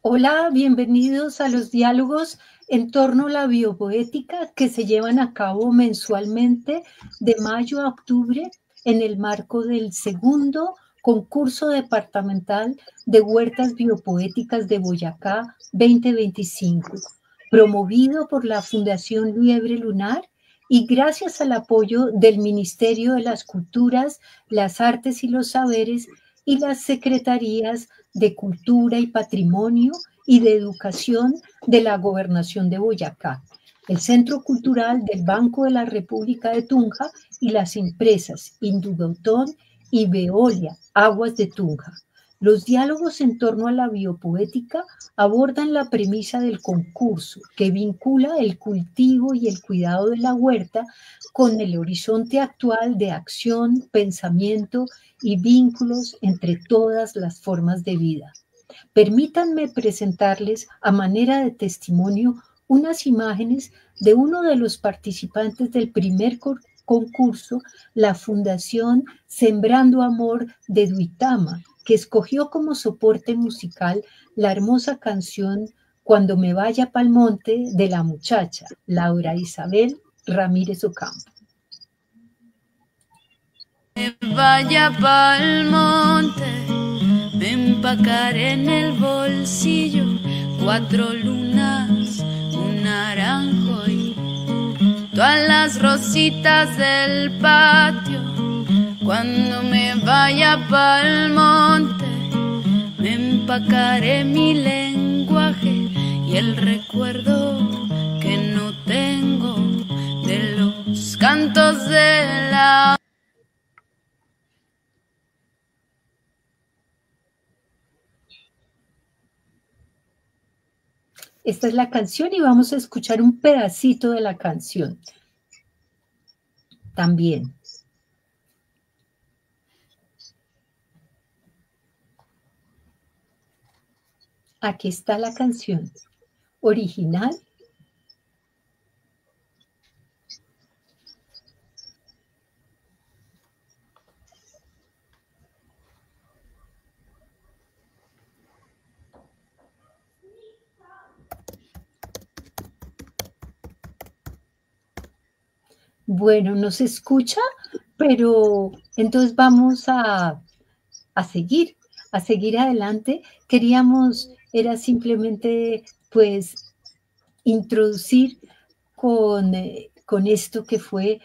Hola, bienvenidos a los diálogos en torno a la biopoética que se llevan a cabo mensualmente de mayo a octubre en el marco del segundo concurso departamental de huertas biopoéticas de Boyacá 2025, promovido por la Fundación Liebre Lunar y gracias al apoyo del Ministerio de las Culturas, las Artes y los Saberes y las Secretarías de Cultura y Patrimonio y de Educación de la Gobernación de Boyacá, el Centro Cultural del Banco de la República de Tunja y las empresas Indubotón y Veolia, Aguas de Tunja. Los diálogos en torno a la biopoética abordan la premisa del concurso que vincula el cultivo y el cuidado de la huerta con el horizonte actual de acción, pensamiento y vínculos entre todas las formas de vida. Permítanme presentarles a manera de testimonio unas imágenes de uno de los participantes del primer concurso, la Fundación Sembrando Amor de Duitama, que escogió como soporte musical la hermosa canción Cuando me vaya pa'l monte de la muchacha, Laura Isabel Ramírez Ocampo. Me vaya pa'l monte, me empacaré en el bolsillo 4 lunas, un naranjo y todas las rositas del patio. Cuando me vaya pa'l monte, me empacaré mi lenguaje y el recuerdo que no tengo de los cantos de la... Esta es la canción y vamos a escuchar un pedacito de la canción también. Aquí está la canción original. Bueno, no se escucha, pero entonces vamos a seguir adelante. Era simplemente pues introducir con esto que fue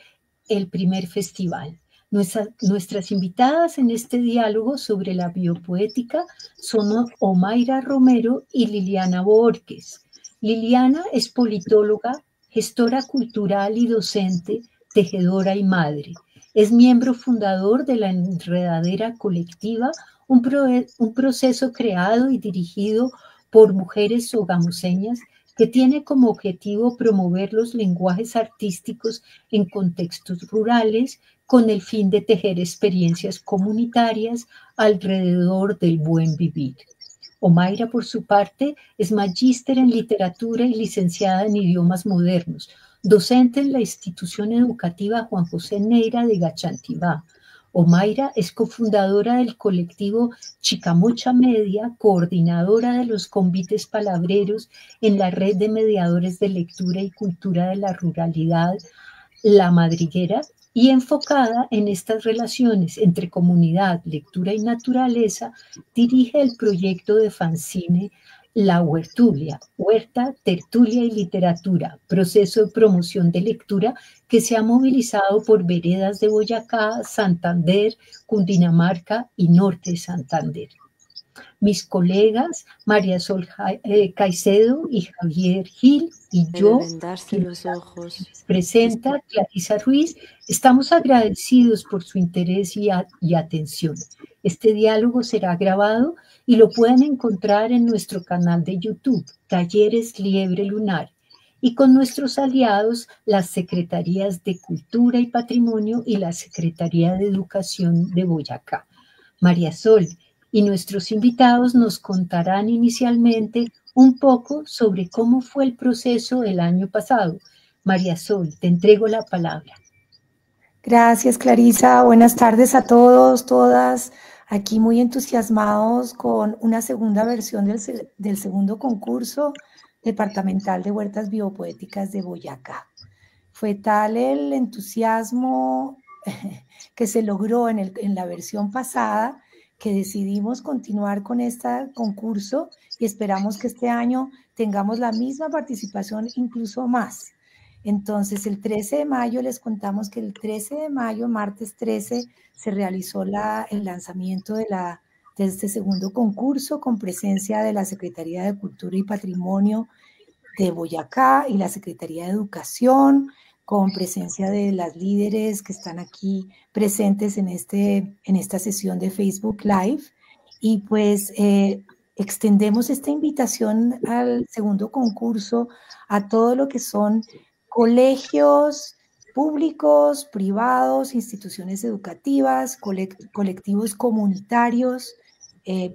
el primer festival. Nuestras invitadas en este diálogo sobre la biopoética son Omaira Romero y Liliana Borges. Liliana es politóloga, gestora cultural y docente, tejedora y madre. Es miembro fundador de la Enredadera Colectiva, un proceso creado y dirigido por mujeres sogamoseñas que tiene como objetivo promover los lenguajes artísticos en contextos rurales con el fin de tejer experiencias comunitarias alrededor del buen vivir. Omaira, por su parte, es magíster en literatura y licenciada en idiomas modernos, docente en la institución educativa Juan José Neira de Gachantibá. Omaira es cofundadora del colectivo Chicamocha Media, coordinadora de los convites palabreros en la red de mediadores de lectura y cultura de la ruralidad, La Madriguera, y enfocada en estas relaciones entre comunidad, lectura y naturaleza, dirige el proyecto de fanzine La Huertulia, Huerta, Tertulia y Literatura, proceso de promoción de lectura que se ha movilizado por veredas de Boyacá, Santander, Cundinamarca y Norte de Santander. Mis colegas María Sol Caicedo y Javier Gil y yo, vendarse los ojos. Presenta Clarisa Ruiz, estamos agradecidos por su interés y atención. Este diálogo será grabado y lo pueden encontrar en nuestro canal de YouTube, Talleres Liebre Lunar, y con nuestros aliados, las Secretarías de Cultura y Patrimonio y la Secretaría de Educación de Boyacá. María Sol y nuestros invitados nos contarán inicialmente un poco sobre cómo fue el proceso el año pasado. María Sol, te entrego la palabra. Gracias, Clarisa. Buenas tardes a todos, todas, Aquí muy entusiasmados con una segunda versión del segundo concurso departamental de huertas biopoéticas de Boyacá. Fue tal el entusiasmo que se logró en la versión pasada que decidimos continuar con este concurso y esperamos que este año tengamos la misma participación, incluso más. Entonces, el 13 de mayo, les contamos que el 13 de mayo, martes 13, se realizó el lanzamiento de este segundo concurso con presencia de la Secretaría de Cultura y Patrimonio de Boyacá y la Secretaría de Educación, con presencia de las líderes que están aquí presentes en esta sesión de Facebook Live. Y pues extendemos esta invitación al segundo concurso a todo lo que son colegios públicos, privados, instituciones educativas, colectivos comunitarios,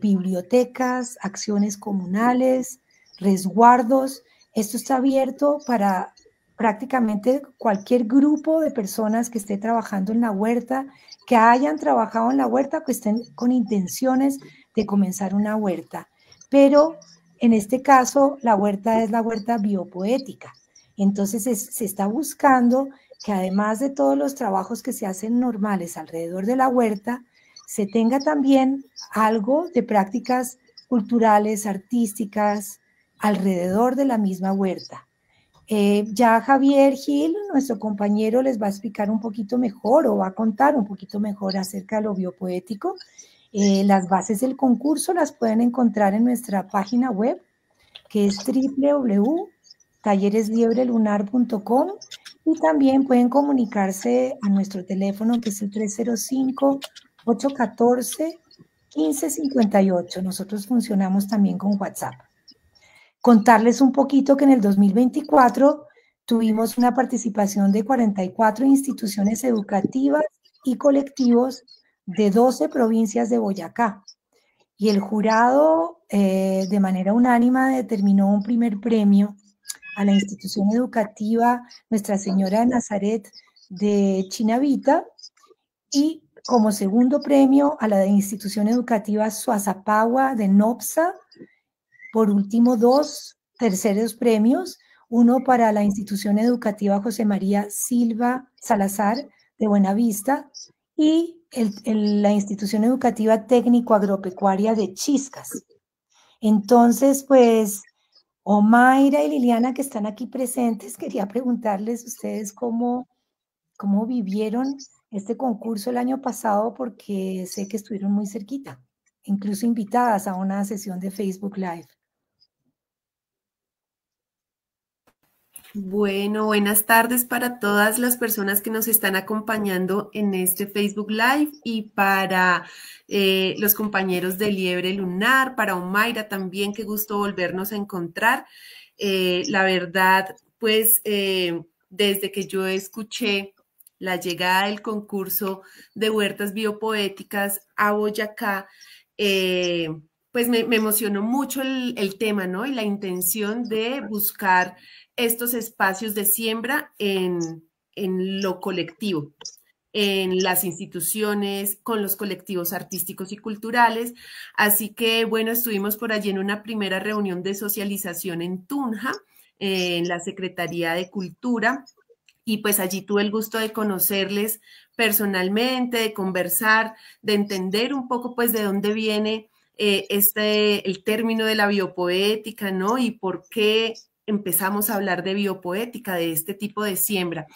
bibliotecas, acciones comunales, resguardos. Esto está abierto para prácticamente cualquier grupo de personas que esté trabajando en la huerta, que hayan trabajado en la huerta, que estén con intenciones de comenzar una huerta. Pero en este caso, la huerta es la huerta biopoética. Entonces se está buscando que además de todos los trabajos que se hacen normales alrededor de la huerta, se tenga también algo de prácticas culturales, artísticas, alrededor de la misma huerta. Ya Javier Gil, nuestro compañero, les va a explicar un poquito mejor o va a contar un poquito mejor acerca de lo biopoético. Las bases del concurso las pueden encontrar en nuestra página web, que es www.talleresliebrelUNAR.com, y también pueden comunicarse a nuestro teléfono, que es el 305-814-1558. Nosotros funcionamos también con WhatsApp. Contarles un poquito que en el 2024 tuvimos una participación de 44 instituciones educativas y colectivos de 12 provincias de Boyacá. Y el jurado, de manera unánime, determinó un primer premio a la institución educativa Nuestra Señora de Nazaret de Chinavita, y como segundo premio a la institución educativa Suazapagua de Nopsa. Por último, 2 terceros premios, uno para la institución educativa José María Silva Salazar de Buenavista y la institución educativa técnico-agropecuaria de Chiscas. Entonces, pues, Omaira y Liliana, que están aquí presentes, quería preguntarles a ustedes cómo vivieron este concurso el año pasado, porque sé que estuvieron muy cerquita, incluso invitadas a una sesión de Facebook Live. Bueno, buenas tardes para todas las personas que nos están acompañando en este Facebook Live y para los compañeros de Liebre Lunar, para Omaira también, qué gusto volvernos a encontrar. La verdad, pues desde que yo escuché la llegada del concurso de huertas biopoéticas a Boyacá, pues me emocionó mucho el tema, ¿no? Y la intención de buscar estos espacios de siembra en lo colectivo, en las instituciones, con los colectivos artísticos y culturales. Así que, bueno, estuvimos por allí en una primera reunión de socialización en Tunja, en la Secretaría de Cultura, y pues allí tuve el gusto de conocerles personalmente, de conversar, de entender un poco pues de dónde viene el término de la biopoética, ¿no? Y por qué empezamos a hablar de biopoética, de este tipo de siembra.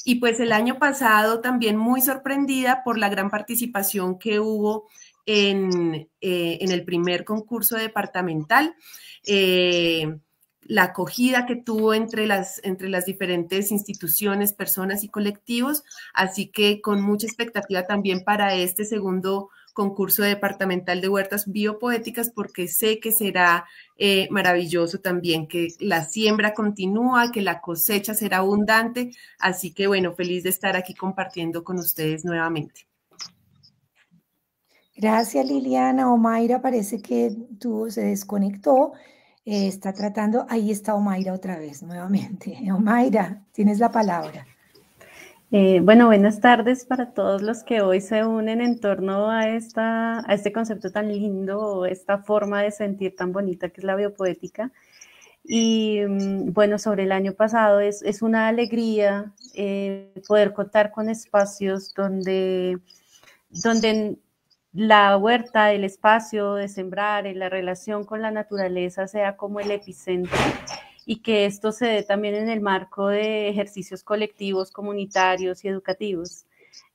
Y pues el año pasado también muy sorprendida por la gran participación que hubo en el primer concurso departamental, la acogida que tuvo entre las diferentes instituciones, personas y colectivos, así que con mucha expectativa también para este segundo concurso departamental de huertas biopoéticas, porque sé que será maravilloso también, que la siembra continúa, que la cosecha será abundante, así que bueno, feliz de estar aquí compartiendo con ustedes nuevamente. Gracias, Liliana. Omaira parece que se desconectó, está tratando, ahí está Omaira otra vez, nuevamente. Omaira, tienes la palabra. Bueno, buenas tardes para todos los que hoy se unen en torno a este concepto tan lindo, esta forma de sentir tan bonita que es la biopoética. Y bueno, sobre el año pasado es una alegría poder contar con espacios donde la huerta, el espacio de sembrar, la relación con la naturaleza sea como el epicentro, y que esto se dé también en el marco de ejercicios colectivos, comunitarios y educativos.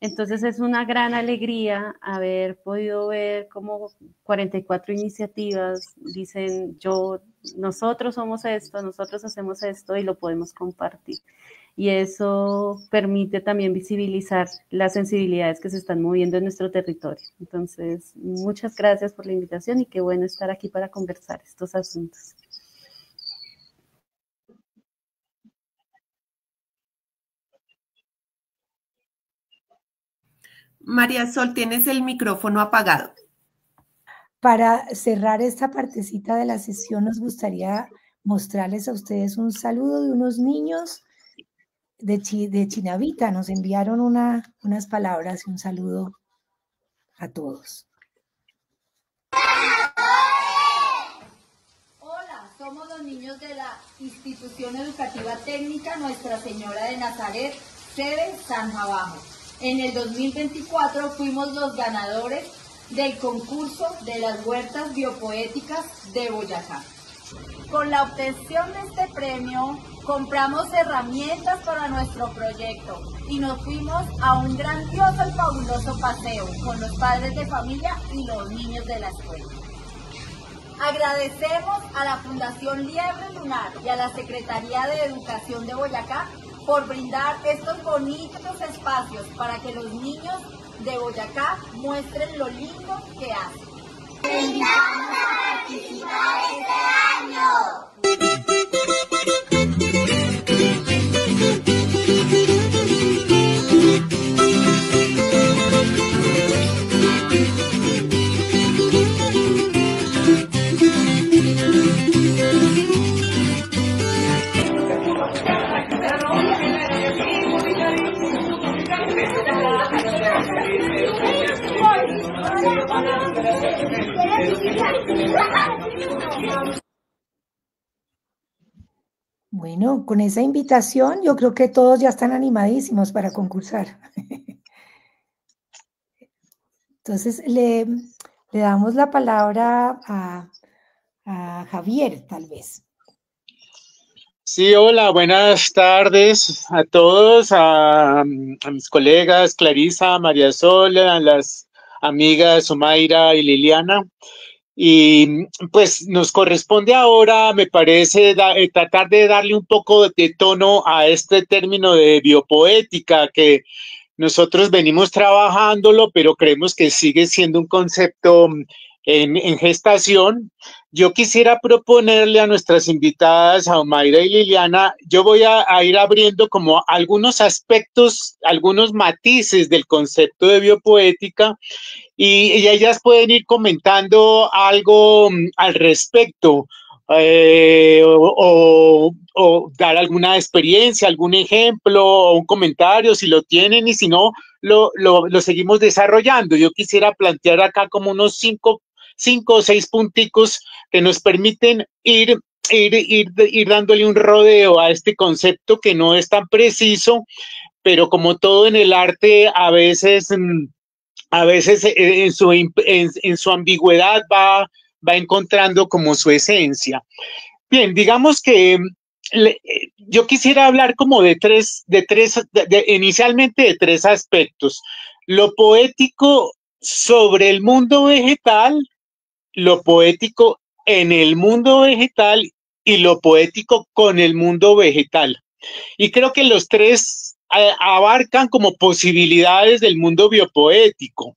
Entonces es una gran alegría haber podido ver como 44 iniciativas dicen nosotros somos esto, nosotros hacemos esto y lo podemos compartir. Y eso permite también visibilizar las sensibilidades que se están moviendo en nuestro territorio. Entonces, muchas gracias por la invitación y qué bueno estar aquí para conversar estos asuntos. María Sol, tienes el micrófono apagado. Para cerrar esta partecita de la sesión, nos gustaría mostrarles a ustedes un saludo de unos niños de Chinavita. Nos enviaron unas palabras y un saludo a todos. Hola, somos los niños de la Institución Educativa Técnica Nuestra Señora de Nazaret, sede Zanja Bajo. En el 2024 fuimos los ganadores del concurso de las huertas biopoéticas de Boyacá. Con la obtención de este premio, compramos herramientas para nuestro proyecto y nos fuimos a un grandioso y fabuloso paseo con los padres de familia y los niños de la escuela. Agradecemos a la Fundación Liebre Lunar y a la Secretaría de Educación de Boyacá por brindar estos bonitos espacios para que los niños de Boyacá muestren lo lindo que hacen. ¡Te invitamos a participar este año! Bueno, con esa invitación yo creo que todos ya están animadísimos para concursar. Entonces le damos la palabra a Javier, tal vez. Sí, hola, buenas tardes a todos, a mis colegas Clarisa, María Sol, a las amigas Omaira y Liliana. Y pues nos corresponde ahora, me parece, tratar de darle un poco de tono a este término de biopoética que nosotros venimos trabajándolo, pero creemos que sigue siendo un concepto en gestación. Yo quisiera proponerle a nuestras invitadas, a Omaira y Liliana, yo voy a ir abriendo como algunos aspectos, algunos matices del concepto de biopoética y ellas pueden ir comentando algo al respecto. O dar alguna experiencia, algún ejemplo o un comentario si lo tienen y si no, lo seguimos desarrollando. Yo quisiera plantear acá como unos cinco o seis punticos que nos permiten ir dándole un rodeo a este concepto que no es tan preciso, pero como todo en el arte, a veces en su ambigüedad va encontrando como su esencia. Bien, digamos que yo quisiera hablar como inicialmente de tres aspectos. Lo poético sobre el mundo vegetal, lo poético en el mundo vegetal y lo poético con el mundo vegetal. Y creo que los tres abarcan como posibilidades del mundo biopoético.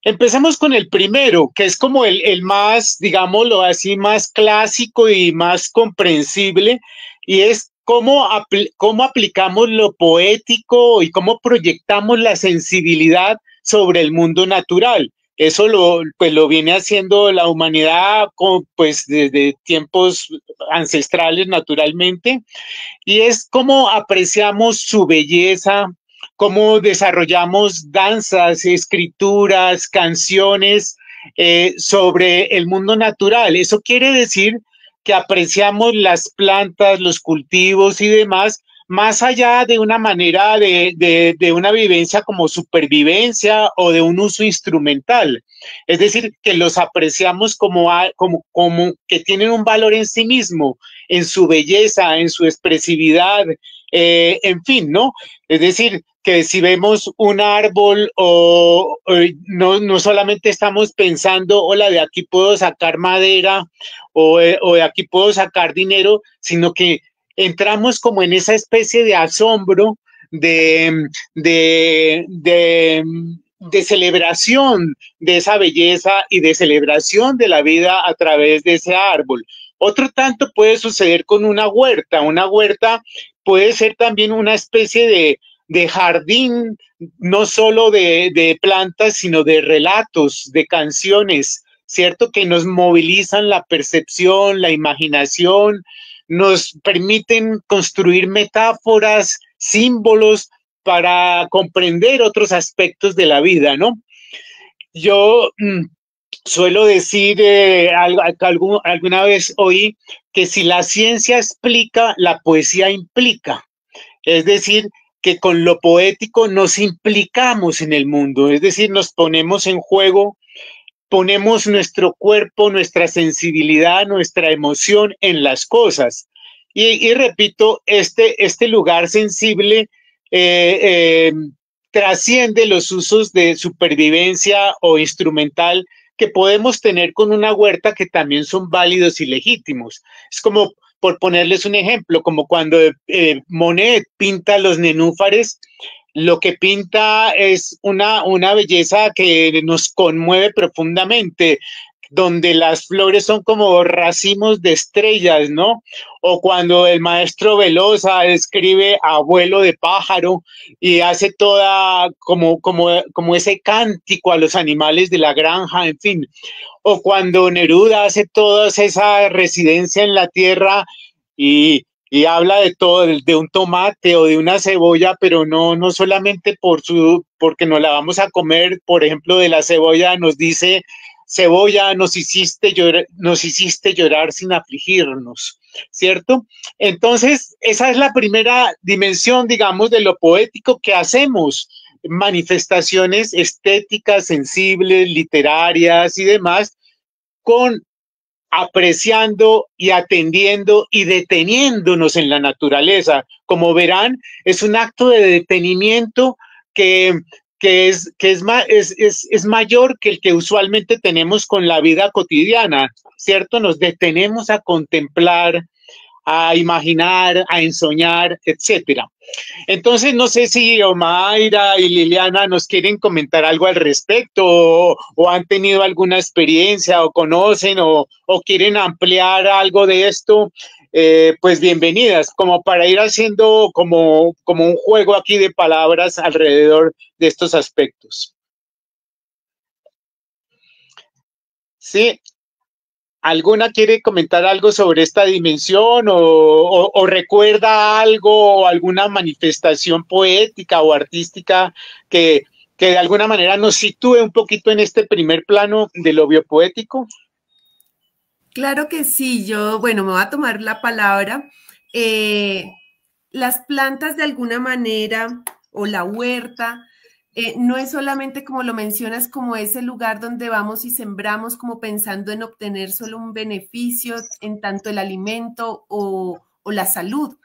Empecemos con el primero, que es como el más, digámoslo así, más clásico y más comprensible, y es cómo aplicamos lo poético y cómo proyectamos la sensibilidad sobre el mundo natural. Eso lo viene haciendo la humanidad pues desde tiempos ancestrales naturalmente, y es cómo apreciamos su belleza, cómo desarrollamos danzas, escrituras, canciones sobre el mundo natural. Eso quiere decir que apreciamos las plantas, los cultivos y demás, más allá de una manera de una vivencia como supervivencia o de un uso instrumental. Es decir, que los apreciamos como que tienen un valor en sí mismo, en su belleza, en su expresividad, en fin, ¿no? Es decir, que si vemos un árbol no solamente estamos pensando, hola, de aquí puedo sacar madera o de aquí puedo sacar dinero, sino que entramos como en esa especie de asombro, de celebración de esa belleza y de celebración de la vida a través de ese árbol. Otro tanto puede suceder con una huerta. Una huerta puede ser también una especie de jardín, no solo de plantas, sino de relatos, de canciones, ¿cierto? Que nos movilizan la percepción, la imaginación, nos permiten construir metáforas, símbolos para comprender otros aspectos de la vida, ¿no? Yo suelo decir, alguna vez oí que si la ciencia explica, la poesía implica. Es decir, que con lo poético nos implicamos en el mundo, es decir, nos ponemos en juego, ponemos nuestro cuerpo, nuestra sensibilidad, nuestra emoción en las cosas. Y repito, este lugar sensible trasciende los usos de supervivencia o instrumental que podemos tener con una huerta, que también son válidos y legítimos. Es como, por ponerles un ejemplo, como cuando Monet pinta los nenúfares, lo que pinta es una belleza que nos conmueve profundamente, donde las flores son como racimos de estrellas, ¿no? O cuando el maestro Velosa escribe Abuelo de pájaro y hace toda como ese cántico a los animales de la granja, en fin. O cuando Neruda hace toda esa residencia en la tierra y habla de todo, de un tomate o de una cebolla, pero no solamente porque nos la vamos a comer. Por ejemplo, de la cebolla nos dice: cebolla, nos hiciste llorar sin afligirnos, ¿cierto? Entonces, esa es la primera dimensión, digamos, de lo poético que hacemos, manifestaciones estéticas, sensibles, literarias y demás, apreciando y atendiendo y deteniéndonos en la naturaleza. Como verán, es un acto de detenimiento que es mayor que el que usualmente tenemos con la vida cotidiana, ¿cierto? Nos detenemos a contemplar, a imaginar, a ensoñar, etcétera. Entonces, no sé si Omaira y Liliana nos quieren comentar algo al respecto, o han tenido alguna experiencia, o conocen, o quieren ampliar algo de esto. Pues bienvenidas, como para ir haciendo como un juego aquí de palabras alrededor de estos aspectos. ¿Sí? ¿Alguna quiere comentar algo sobre esta dimensión o recuerda algo o alguna manifestación poética o artística que de alguna manera nos sitúe un poquito en este primer plano de lo biopoético? Claro que sí, bueno, me voy a tomar la palabra. Las plantas de alguna manera, o la huerta, no es solamente, como lo mencionas, como ese lugar donde vamos y sembramos como pensando en obtener solo un beneficio en tanto el alimento o la salud.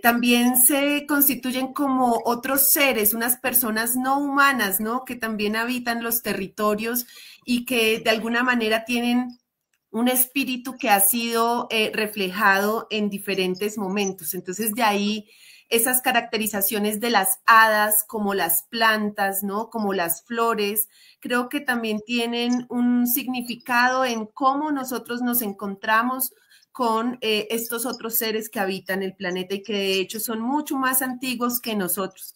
También se constituyen como otros seres, unas personas no humanas, ¿no? Que también habitan los territorios y que de alguna manera tienen un espíritu que ha sido reflejado en diferentes momentos. Entonces, de ahí esas caracterizaciones de las hadas, como las plantas, ¿no? Como las flores, creo que también tienen un significado en cómo nosotros nos encontramos con estos otros seres que habitan el planeta y que de hecho son mucho más antiguos que nosotros.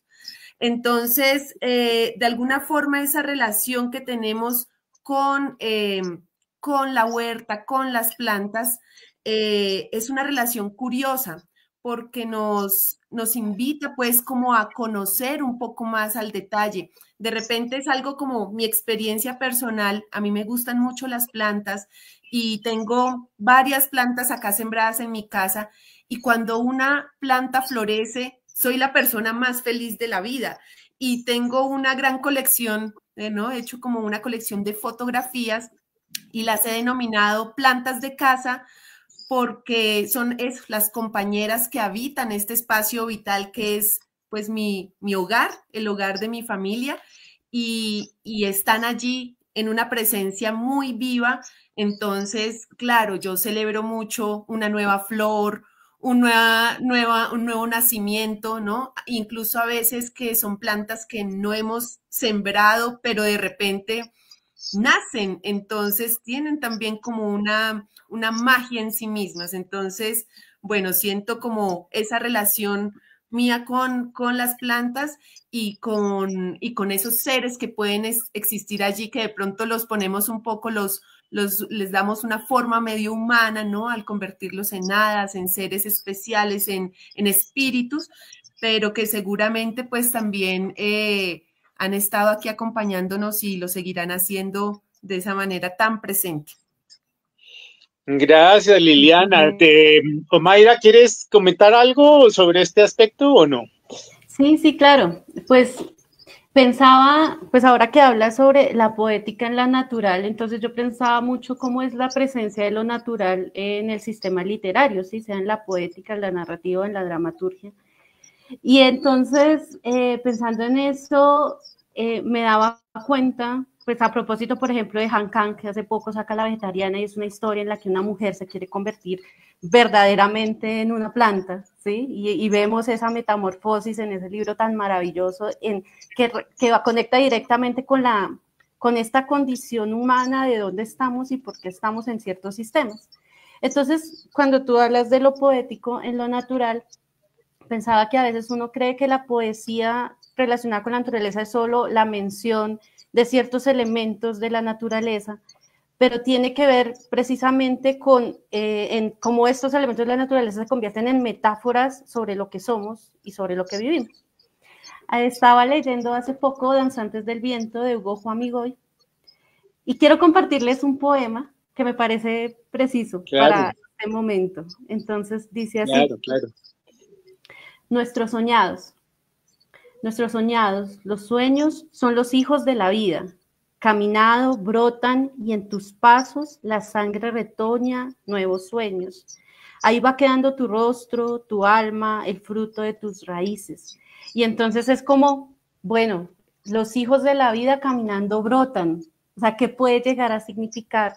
Entonces, de alguna forma, esa relación que tenemos con la huerta, con las plantas, es una relación curiosa, porque nos invita pues como a conocer un poco más al detalle. De repente es algo como mi experiencia personal. A mí me gustan mucho las plantas y tengo varias plantas acá sembradas en mi casa, y cuando una planta florece, soy la persona más feliz de la vida. Y tengo una gran colección, ¿no? He hecho como una colección de fotografías y las he denominado plantas de casa, porque son las compañeras que habitan este espacio vital que es pues mi hogar, el hogar de mi familia, y están allí en una presencia muy viva. Entonces, claro, yo celebro mucho una nueva flor, un nuevo nacimiento, ¿no? Incluso a veces que son plantas que no hemos sembrado, pero de repente nacen, entonces tienen también como una magia en sí mismas. Entonces, bueno, siento como esa relación mía con las plantas y con esos seres que pueden existir allí, que de pronto los ponemos un poco, les damos una forma medio humana, ¿no? Al convertirlos en hadas, en seres especiales, en espíritus, pero que seguramente pues también han estado aquí acompañándonos y lo seguirán haciendo de esa manera tan presente. Gracias, Liliana. Omaira, ¿quieres comentar algo sobre este aspecto o no? Sí, claro. Pues pensaba, pues ahora que hablas sobre la poética en la natural, entonces yo pensaba mucho cómo es la presencia de lo natural en el sistema literario, ¿sí? Sea en la poética, en la narrativa, en la dramaturgia. Y entonces, pensando en eso, me daba cuenta, pues a propósito, por ejemplo, de Han Kang, que hace poco saca La Vegetariana, y es una historia en la que una mujer se quiere convertir verdaderamente en una planta, ¿sí? Y vemos esa metamorfosis en ese libro tan maravilloso, que conecta directamente con esta condición humana de dónde estamos y por qué estamos en ciertos sistemas. Entonces, cuando tú hablas de lo poético en lo natural, pensaba que a veces uno cree que la poesía relacionada con la naturaleza es solo la mención de ciertos elementos de la naturaleza, pero tiene que ver precisamente con cómo estos elementos de la naturaleza se convierten en metáforas sobre lo que somos y sobre lo que vivimos. Estaba leyendo hace poco Danzantes del Viento de Hugo Juan Migoy, y quiero compartirles un poema que me parece preciso para este momento. Entonces dice así: Claro. Nuestros soñados, los sueños son los hijos de la vida. Caminado, brotan, y en tus pasos la sangre retoña nuevos sueños. Ahí va quedando tu rostro, tu alma, el fruto de tus raíces. Y entonces es como, bueno, los hijos de la vida caminando brotan. O sea, ¿qué puede llegar a significar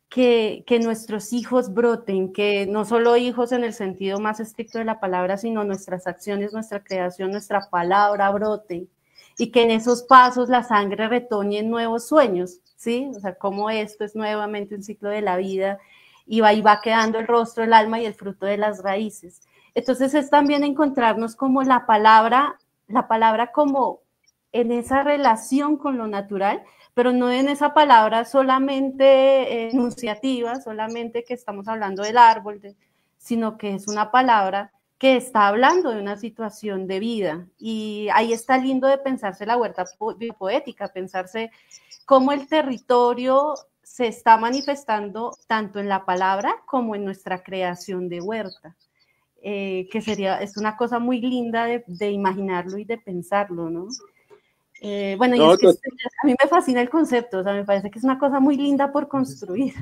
que nuestros hijos broten? Que no solo hijos en el sentido más estricto de la palabra, sino nuestras acciones, nuestra creación, nuestra palabra brote, y que en esos pasos la sangre retoñe en nuevos sueños, ¿sí? O sea, como esto es nuevamente un ciclo de la vida, y va quedando el rostro, el alma y el fruto de las raíces. Entonces es también encontrarnos como la palabra como en esa relación con lo natural, pero no en esa palabra solamente enunciativa, solamente que estamos hablando del árbol, sino que es una palabra que está hablando de una situación de vida. Y ahí está lindo de pensarse la huerta poética, pensarse cómo el territorio se está manifestando tanto en la palabra como en nuestra creación de huerta, que es una cosa muy linda de imaginarlo y de pensarlo, ¿no? Bueno, y es que a mí me fascina el concepto, o sea, me parece que es una cosa muy linda por construir.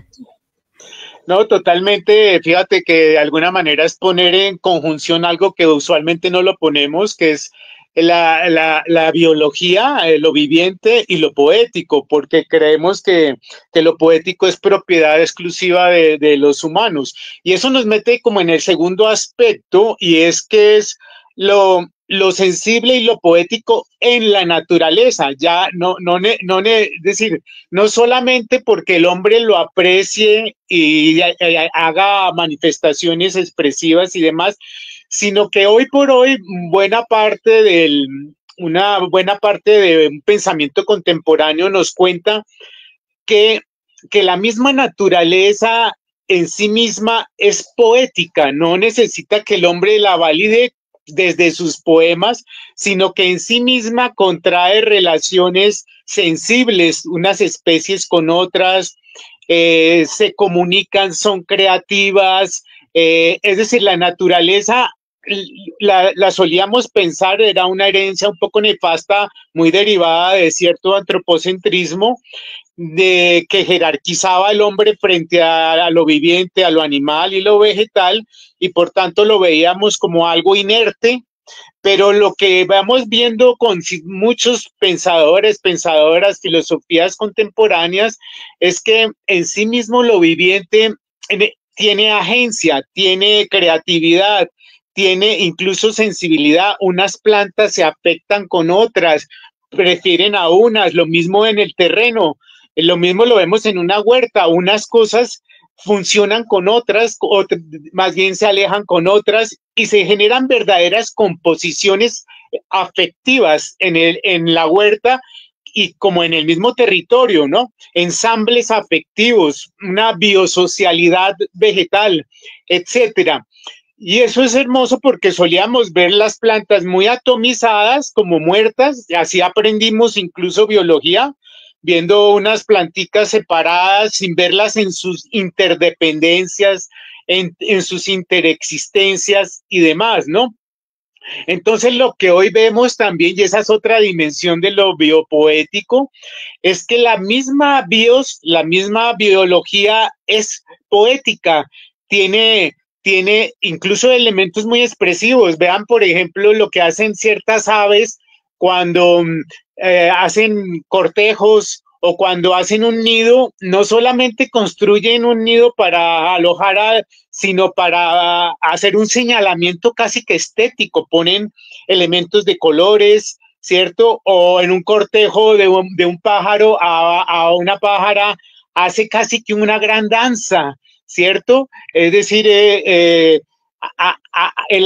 No, totalmente. Fíjate que de alguna manera es poner en conjunción algo que usualmente no lo ponemos, que es la biología, lo viviente y lo poético, porque creemos que lo poético es propiedad exclusiva de los humanos. Y eso nos mete como en el segundo aspecto, y es que es lo sensible y lo poético en la naturaleza, ya es decir, no solamente porque el hombre lo aprecie y haga manifestaciones expresivas y demás, sino que hoy por hoy una buena parte de un pensamiento contemporáneo nos cuenta que la misma naturaleza en sí misma es poética, no necesita que el hombre la valide desde sus poemas, sino que en sí misma contrae relaciones sensibles, unas especies con otras, se comunican, son creativas, es decir, la naturaleza la solíamos pensar, era una herencia un poco nefasta, muy derivada de cierto antropocentrismo, de que jerarquizaba al hombre frente a lo viviente, a lo animal y lo vegetal, y por tanto lo veíamos como algo inerte, pero lo que vamos viendo con muchos pensadores, pensadoras, filosofías contemporáneas, es que en sí mismo lo viviente tiene agencia, tiene creatividad, tiene incluso sensibilidad. Unas plantas se afectan con otras, prefieren a unas, lo mismo en el terreno, lo mismo lo vemos en una huerta, unas cosas funcionan con otras, más bien se alejan con otras y se generan verdaderas composiciones afectivas en la huerta y como en el mismo territorio, ¿no? Ensambles afectivos, una biosocialidad vegetal, etcétera. Y eso es hermoso porque solíamos ver las plantas muy atomizadas, como muertas, y así aprendimos incluso biología, viendo unas plantitas separadas sin verlas en sus interdependencias, en sus interexistencias y demás, ¿no? Entonces lo que hoy vemos también, y esa es otra dimensión de lo biopoético, es que la misma biología es poética, tiene incluso elementos muy expresivos. Vean, por ejemplo, lo que hacen ciertas aves cuando hacen cortejos o cuando hacen un nido, no solamente construyen un nido para alojar, sino para hacer un señalamiento casi que estético, ponen elementos de colores, ¿cierto? O en un cortejo de un pájaro a una pájara, hace casi que una gran danza, ¿cierto? Es decir, el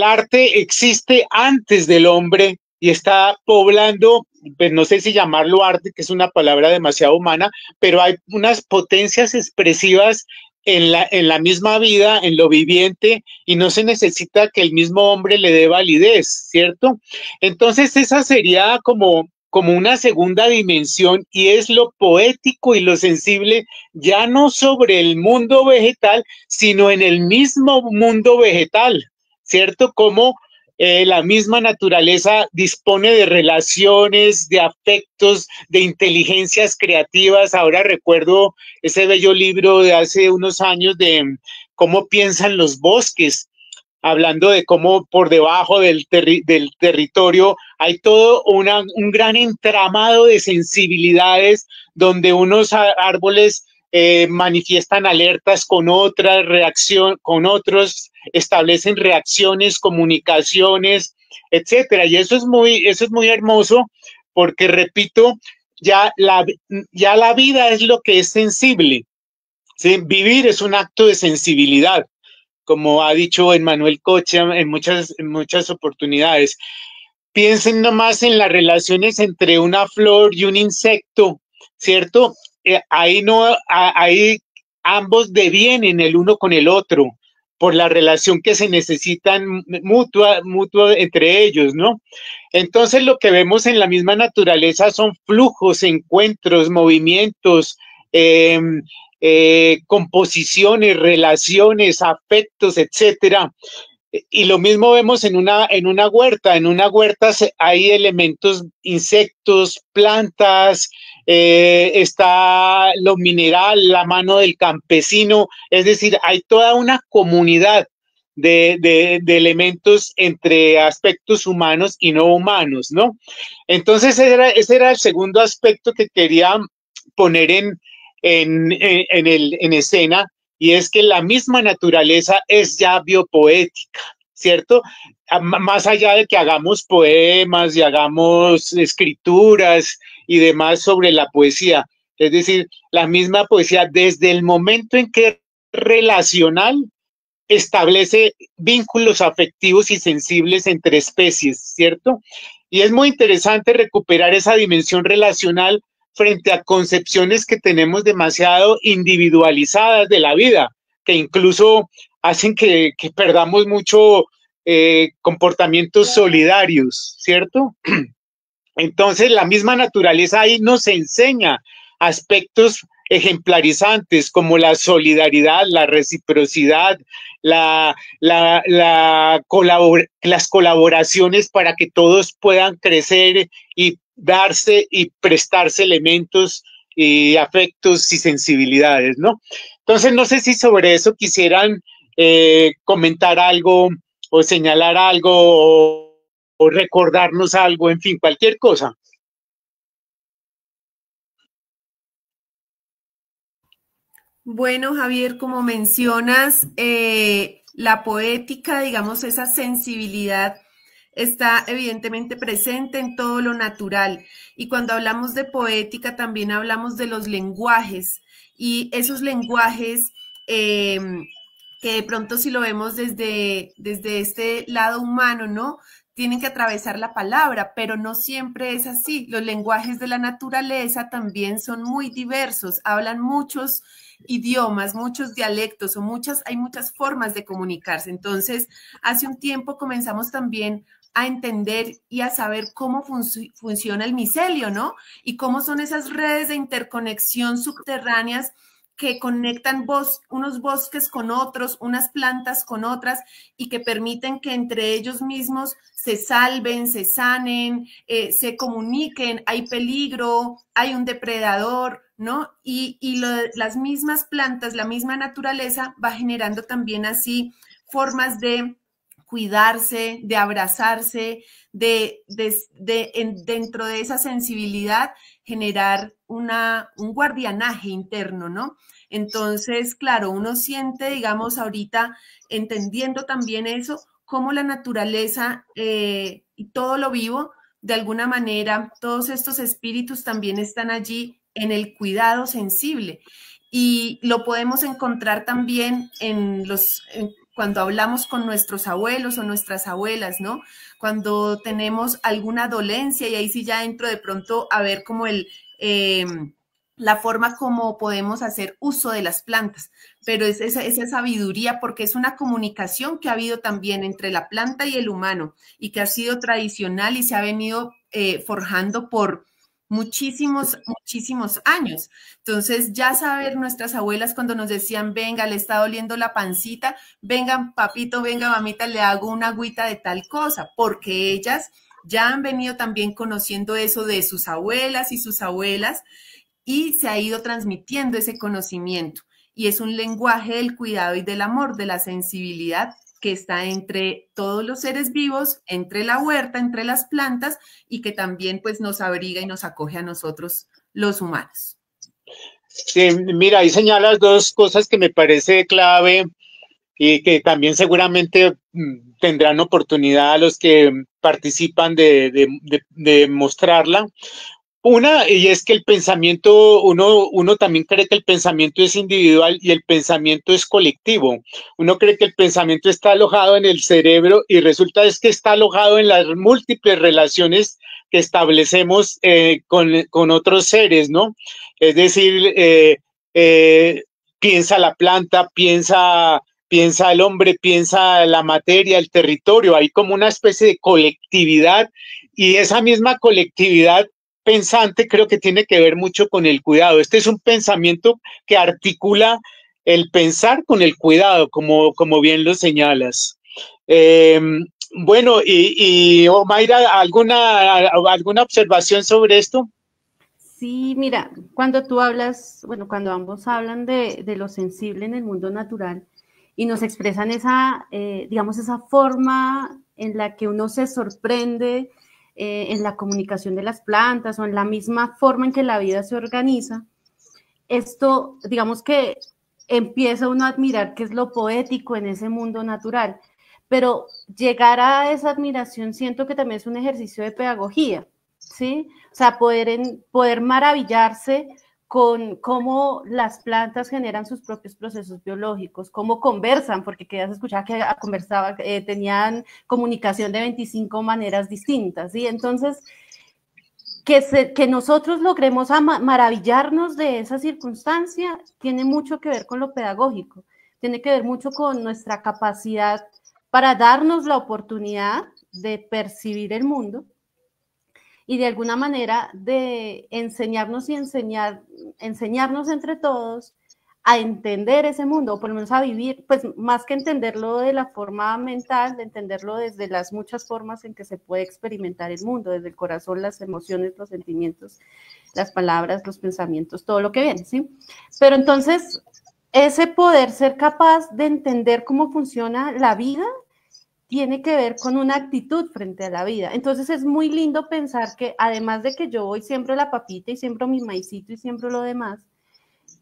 arte existe antes del hombre y está poblando, pues no sé si llamarlo arte, que es una palabra demasiado humana, pero hay unas potencias expresivas en la misma vida, en lo viviente, y no se necesita que el mismo hombre le dé validez, ¿cierto? Entonces esa sería como una segunda dimensión, y es lo poético y lo sensible, ya no sobre el mundo vegetal, sino en el mismo mundo vegetal, ¿cierto? Como la misma naturaleza dispone de relaciones, de afectos, de inteligencias creativas. Ahora recuerdo ese bello libro de hace unos años de cómo piensan los bosques, hablando de cómo por debajo del territorio hay todo un gran entramado de sensibilidades donde unos árboles manifiestan alertas con otras, con otros, establecen reacciones, comunicaciones, etcétera. Y eso es muy hermoso porque, repito, ya la vida es lo que es sensible. ¿Sí? Vivir es un acto de sensibilidad, como ha dicho Emmanuel Cocha en muchas oportunidades. Piensen nomás en las relaciones entre una flor y un insecto, ¿cierto? Ahí ambos devienen el uno con el otro por la relación que se necesitan mutua entre ellos, ¿no? Entonces lo que vemos en la misma naturaleza son flujos, encuentros, movimientos, composiciones, relaciones, afectos, etcétera. Y lo mismo vemos en una huerta. En una huerta hay elementos, insectos, plantas, está lo mineral, la mano del campesino, es decir, hay toda una comunidad de elementos entre aspectos humanos y no humanos, ¿no? Entonces ese era el segundo aspecto que quería poner en escena, y es que la misma naturaleza es ya biopoética, ¿cierto? Más allá de que hagamos poemas y hagamos escrituras y demás sobre la poesía, es decir, la misma poesía desde el momento en que es relacional establece vínculos afectivos y sensibles entre especies, ¿cierto? Y es muy interesante recuperar esa dimensión relacional frente a concepciones que tenemos demasiado individualizadas de la vida. que incluso hacen que perdamos mucho comportamientos solidarios, ¿cierto? Entonces, la misma naturaleza ahí nos enseña aspectos ejemplarizantes como la solidaridad, la reciprocidad, las colaboraciones para que todos puedan crecer y darse y prestarse elementos y afectos y sensibilidades, ¿no? Entonces, no sé si sobre eso quisieran comentar algo o señalar algo o recordarnos algo, en fin, cualquier cosa. Bueno, Javier, como mencionas, la poética, digamos, esa sensibilidad está evidentemente presente en todo lo natural. Y cuando hablamos de poética, también hablamos de los lenguajes. Y esos lenguajes que de pronto si lo vemos desde este lado humano, ¿no? Tienen que atravesar la palabra, pero no siempre es así. Los lenguajes de la naturaleza también son muy diversos, hablan muchos idiomas, muchos dialectos hay muchas formas de comunicarse. Entonces, hace un tiempo comenzamos también a entender y a saber cómo funciona el micelio, ¿no? Y cómo son esas redes de interconexión subterráneas que conectan unos bosques con otros, unas plantas con otras y que permiten que entre ellos mismos se salven, se sanen, se comuniquen, hay peligro, hay un depredador, ¿no? Las mismas plantas, la misma naturaleza va generando también así formas de cuidarse, de abrazarse, dentro de esa sensibilidad generar un guardianaje interno, ¿no? Entonces, claro, uno siente, digamos, ahorita entendiendo también eso, cómo la naturaleza y todo lo vivo, de alguna manera, todos estos espíritus también están allí en el cuidado sensible. Y lo podemos encontrar también cuando hablamos con nuestros abuelos o nuestras abuelas, ¿no? Cuando tenemos alguna dolencia y ahí sí ya entro de pronto a ver como la forma como podemos hacer uso de las plantas, pero es esa sabiduría porque es una comunicación que ha habido también entre la planta y el humano y que ha sido tradicional y se ha venido forjando por muchísimos años. Entonces, ya saber nuestras abuelas cuando nos decían, venga, le está doliendo la pancita, venga, papito, venga, mamita, le hago una agüita de tal cosa, porque ellas ya han venido también conociendo eso de sus abuelas y sus abuelas y se ha ido transmitiendo ese conocimiento. Y es un lenguaje del cuidado y del amor, de la sensibilidad que está entre todos los seres vivos, entre la huerta, entre las plantas y que también pues nos abriga y nos acoge a nosotros los humanos. Sí, mira, ahí señalas dos cosas que me parece clave y que también seguramente tendrán oportunidad a los que participan de mostrarla. Una, y es que el pensamiento, uno también cree que el pensamiento es individual y el pensamiento es colectivo. Uno cree que el pensamiento está alojado en el cerebro y resulta es que está alojado en las múltiples relaciones que establecemos con otros seres, ¿no? Es decir, piensa la planta, piensa el hombre, piensa la materia, el territorio. Hay como una especie de colectividad y esa misma colectividad pensante creo que tiene que ver mucho con el cuidado. Este es un pensamiento que articula el pensar con el cuidado, como bien lo señalas. Bueno, y Mayra, ¿alguna observación sobre esto? Sí, mira, cuando tú hablas, bueno, cuando ambos hablan de lo sensible en el mundo natural y nos expresan esa, digamos, esa forma en la que uno se sorprende en la comunicación de las plantas o en la misma forma en que la vida se organiza, esto, digamos que empieza uno a admirar qué es lo poético en ese mundo natural, pero llegar a esa admiración siento que también es un ejercicio de pedagogía, ¿sí? O sea, poder maravillarse con cómo las plantas generan sus propios procesos biológicos, cómo conversan, porque quedas escuchar que conversaban, tenían comunicación de 25 maneras distintas, ¿sí? Entonces, que nosotros logremos maravillarnos de esa circunstancia tiene mucho que ver con lo pedagógico, tiene que ver mucho con nuestra capacidad para darnos la oportunidad de percibir el mundo y de alguna manera de enseñarnos y enseñarnos entre todos a entender ese mundo, o por lo menos a vivir, pues más que entenderlo de la forma mental, de entenderlo desde las muchas formas en que se puede experimentar el mundo, desde el corazón, las emociones, los sentimientos, las palabras, los pensamientos, todo lo que viene, ¿sí? Pero entonces, ese poder ser capaz de entender cómo funciona la vida tiene que ver con una actitud frente a la vida. Entonces es muy lindo pensar que además de que yo voy siempre la papita y siembro mi maicito y siembro lo demás,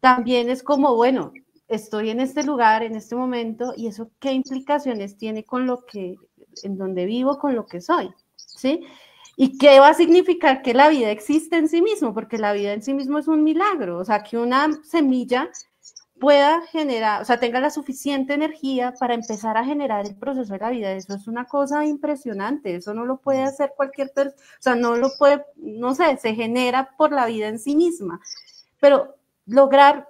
también es como, bueno, estoy en este lugar, en este momento, y eso qué implicaciones tiene con lo que, en donde vivo, con lo que soy, ¿sí? ¿Y qué va a significar que la vida existe en sí mismo? Porque la vida en sí mismo es un milagro, o sea, que una semilla pueda generar, o sea, tenga la suficiente energía para empezar a generar el proceso de la vida. Eso es una cosa impresionante, eso no lo puede hacer cualquier persona, o sea, no lo puede, no sé, se genera por la vida en sí misma, pero lograr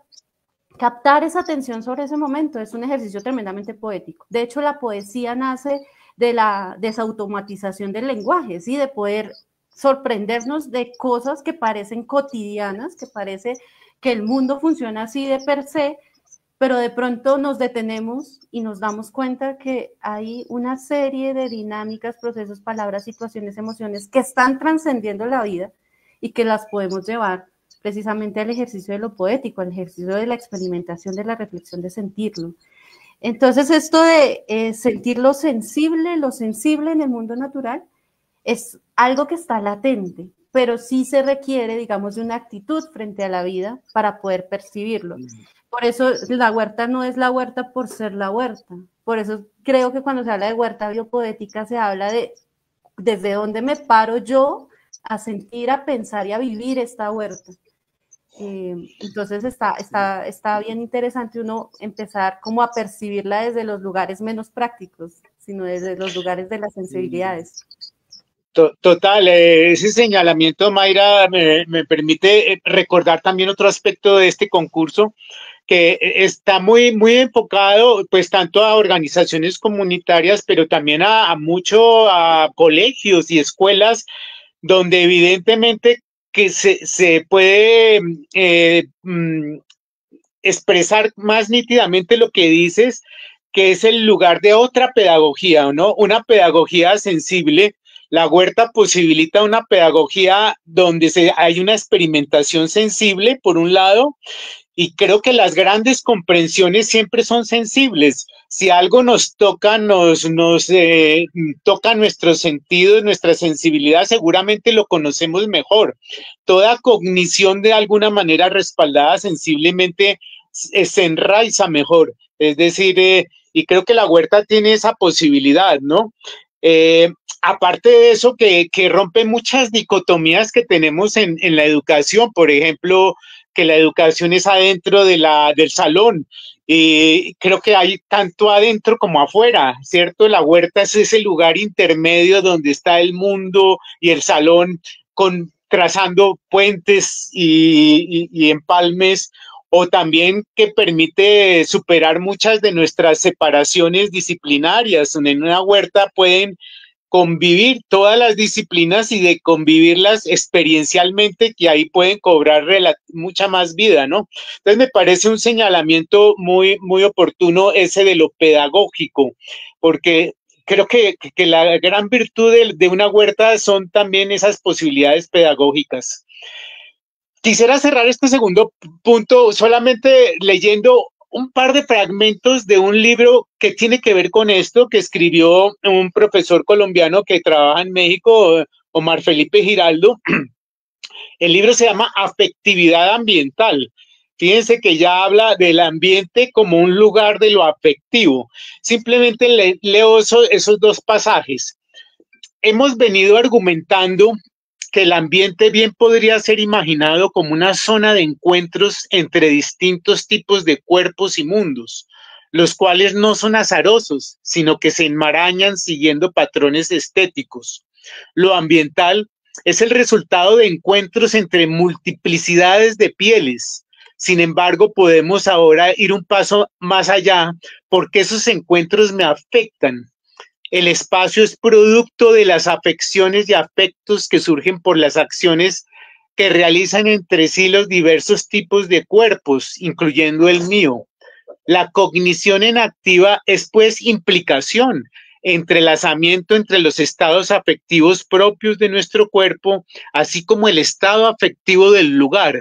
captar esa atención sobre ese momento es un ejercicio tremendamente poético. De hecho, la poesía nace de la desautomatización del lenguaje, ¿sí? De poder sorprendernos de cosas que parecen cotidianas, que parece que el mundo funciona así de per se, pero de pronto nos detenemos y nos damos cuenta que hay una serie de dinámicas, procesos, palabras, situaciones, emociones que están trascendiendo la vida y que las podemos llevar precisamente al ejercicio de lo poético, al ejercicio de la experimentación, de la reflexión, de sentirlo. Entonces, esto de sentir lo sensible en el mundo natural, es algo que está latente, pero sí se requiere, digamos, de una actitud frente a la vida para poder percibirlo. Por eso la huerta no es la huerta por ser la huerta. Por eso creo que cuando se habla de huerta biopoética se habla de desde dónde me paro yo a sentir, a pensar y a vivir esta huerta. Entonces está bien interesante uno empezar como a percibirla desde los lugares menos prácticos, sino desde los lugares de las sensibilidades. Total, ese señalamiento, Mayra, me permite recordar también otro aspecto de este concurso que está muy enfocado pues tanto a organizaciones comunitarias, pero también a colegios y escuelas donde evidentemente que se puede expresar más nítidamente lo que dices, que es el lugar de otra pedagogía, ¿no? Una pedagogía sensible. La huerta posibilita una pedagogía donde hay una experimentación sensible, por un lado, y creo que las grandes comprensiones siempre son sensibles. Si algo nos toca, nos toca nuestros sentidos, nuestra sensibilidad, seguramente lo conocemos mejor. Toda cognición de alguna manera respaldada sensiblemente se enraiza mejor. Es decir, y creo que la huerta tiene esa posibilidad, ¿no? Aparte de eso, que rompe muchas dicotomías que tenemos en la educación, por ejemplo, que la educación es adentro del salón. Creo que hay tanto adentro como afuera, ¿cierto? La huerta es ese lugar intermedio donde está el mundo y el salón trazando puentes y empalmes, o también que permite superar muchas de nuestras separaciones disciplinarias. En una huerta pueden convivir todas las disciplinas y de convivirlas experiencialmente, que ahí pueden cobrar mucha más vida, ¿no? Entonces me parece un señalamiento muy oportuno ese de lo pedagógico, porque creo que la gran virtud de una huerta son también esas posibilidades pedagógicas. Quisiera cerrar este segundo punto solamente leyendo un par de fragmentos de un libro que tiene que ver con esto, que escribió un profesor colombiano que trabaja en México, Omar Felipe Giraldo. El libro se llama Afectividad Ambiental. Fíjense que ya habla del ambiente como un lugar de lo afectivo. Simplemente leo esos dos pasajes. Hemos venido argumentando que el ambiente bien podría ser imaginado como una zona de encuentros entre distintos tipos de cuerpos y mundos, los cuales no son azarosos, sino que se enmarañan siguiendo patrones estéticos. Lo ambiental es el resultado de encuentros entre multiplicidades de pieles, Sin embargo, podemos ahora ir un paso más allá porque esos encuentros me afectan. El espacio es producto de las afecciones y afectos que surgen por las acciones que realizan entre sí los diversos tipos de cuerpos, incluyendo el mío. La cognición en activa es pues implicación, entrelazamiento entre los estados afectivos propios de nuestro cuerpo, así como el estado afectivo del lugar.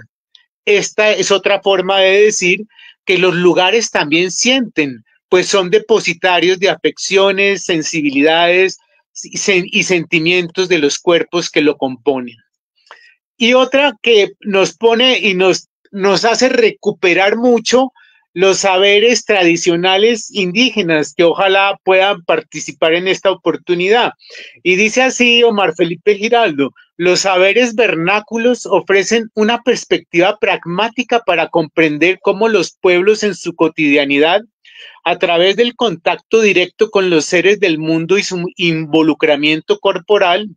Esta es otra forma de decir que los lugares también sienten, pues son depositarios de afecciones, sensibilidades y sentimientos de los cuerpos que lo componen. Y otra que nos pone y nos hace recuperar mucho los saberes tradicionales indígenas, que ojalá puedan participar en esta oportunidad. Y dice así Omar Felipe Giraldo: los saberes vernáculos ofrecen una perspectiva pragmática para comprender cómo los pueblos en su cotidianidad, a través del contacto directo con los seres del mundo y su involucramiento corporal,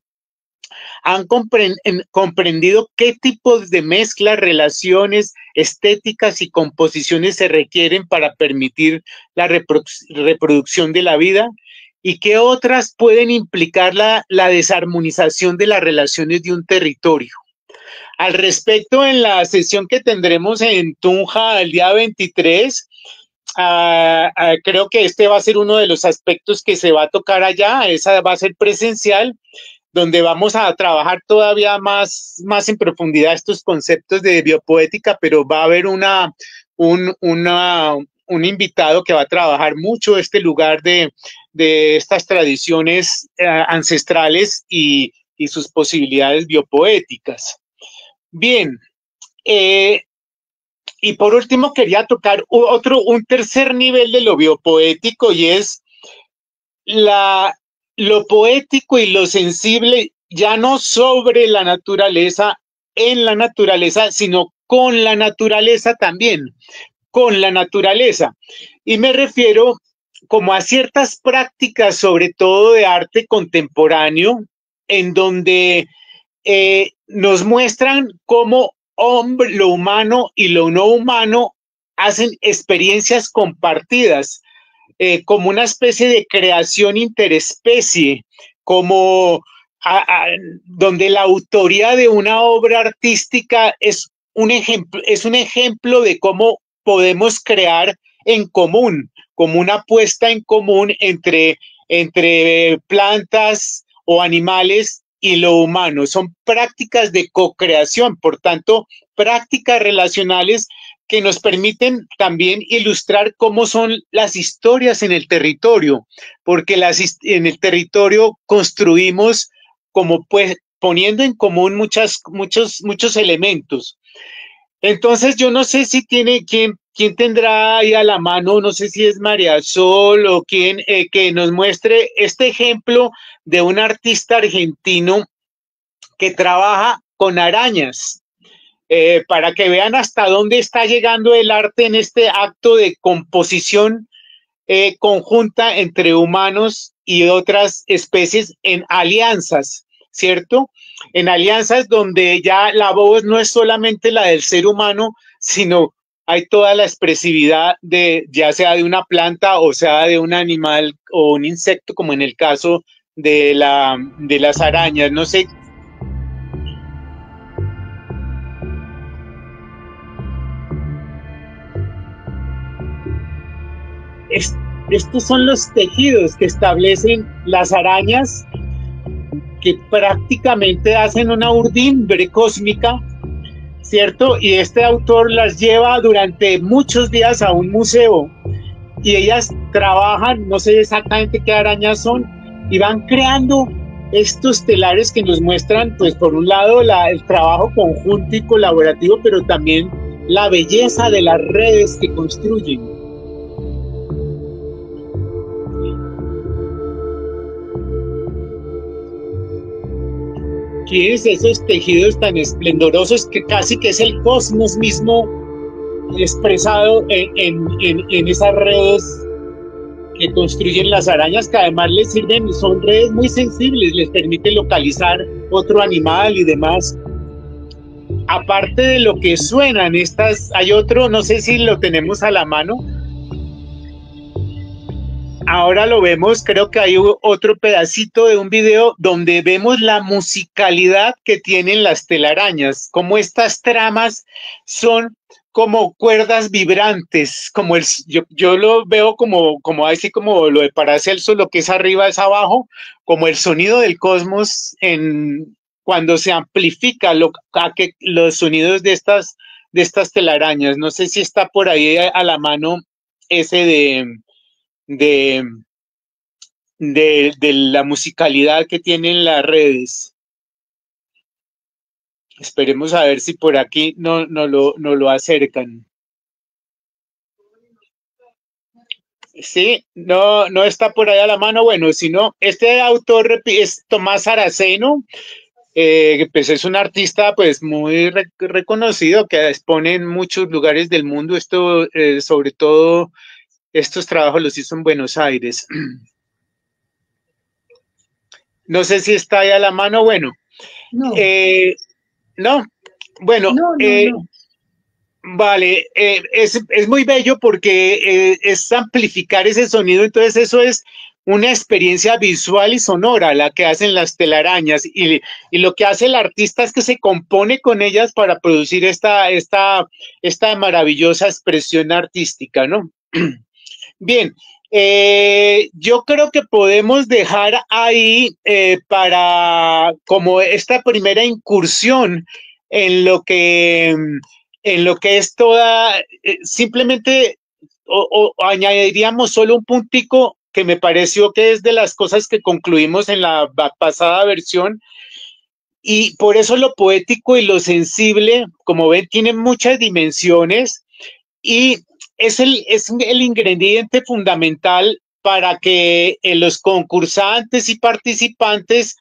han comprendido qué tipos de mezclas, relaciones, estéticas y composiciones se requieren para permitir la reproducción de la vida y qué otras pueden implicar la desarmonización de las relaciones de un territorio. Al respecto, en la sesión que tendremos en Tunja el día 23, creo que este va a ser uno de los aspectos que se va a tocar allá. Esa va a ser presencial, donde vamos a trabajar todavía más en profundidad estos conceptos de biopoética, pero va a haber un invitado que va a trabajar mucho este lugar de estas tradiciones ancestrales y sus posibilidades biopoéticas. Bien, y por último quería tocar un tercer nivel de lo biopoético, y es lo poético y lo sensible, ya no sobre la naturaleza, en la naturaleza, sino con la naturaleza también, con la naturaleza. Y me refiero como a ciertas prácticas, sobre todo de arte contemporáneo, en donde nos muestran cómo lo humano y lo no humano hacen experiencias compartidas, como una especie de creación interespecie, como donde la autoría de una obra artística es un ejemplo de cómo podemos crear en común, como una puesta en común entre plantas o animales y lo humano. Son prácticas de co-creación, por tanto, prácticas relacionales que nos permiten también ilustrar cómo son las historias en el territorio, porque en el territorio construimos como pues poniendo en común muchos elementos. Entonces yo no sé si tiene quién tendrá ahí a la mano, no sé si es María Sol o quién, que nos muestre este ejemplo de un artista argentino que trabaja con arañas. Para que vean hasta dónde está llegando el arte en este acto de composición conjunta entre humanos y otras especies en alianzas, ¿cierto? En alianzas donde ya la voz no es solamente la del ser humano, sino hay toda la expresividad ya sea de una planta o sea de un animal o un insecto, como en el caso de las arañas. No sé. Estos son los tejidos que establecen las arañas, que prácticamente hacen una urdimbre cósmica, ¿cierto? Y este autor las lleva durante muchos días a un museo y ellas trabajan, no sé exactamente qué arañas son, y van creando estos telares que nos muestran, pues por un lado el trabajo conjunto y colaborativo, pero también la belleza de las redes que construyen. ¿Quiénes esos tejidos tan esplendorosos que casi que es el cosmos mismo expresado en esas redes que construyen las arañas, que además les sirven, son redes muy sensibles, les permite localizar otro animal y demás? aparte de lo que suenan estas, hay otro, no sé si lo tenemos a la mano. Ahora lo vemos, creo que hay otro pedacito de un video donde vemos la musicalidad que tienen las telarañas, como estas tramas son como cuerdas vibrantes, como yo lo veo como así como lo de Paracelso, lo que es arriba es abajo, como el sonido del cosmos cuando se amplifica los sonidos de estas telarañas. No sé si está por ahí a la mano ese de la musicalidad que tienen las redes. Esperemos a ver si por aquí no lo acercan. Sí, no está por ahí a la mano. Bueno, si no, este autor es Tomás Araceno, pues es un artista pues muy reconocido que expone en muchos lugares del mundo. Esto, sobre todo, estos trabajos los hizo en Buenos Aires. No sé si está ahí a la mano. Bueno, No. No, bueno, No. Vale, es muy bello porque es amplificar ese sonido, entonces eso es una experiencia visual y sonora la que hacen las telarañas y lo que hace el artista es que se compone con ellas para producir esta maravillosa expresión artística, ¿no? Bien, yo creo que podemos dejar ahí para como esta primera incursión en lo que es toda, simplemente o añadiríamos solo un puntico que me pareció que es de las cosas que concluimos en la pasada versión, y por eso lo poético y lo sensible, como ven, tienen muchas dimensiones y es el ingrediente fundamental para que los concursantes y participantes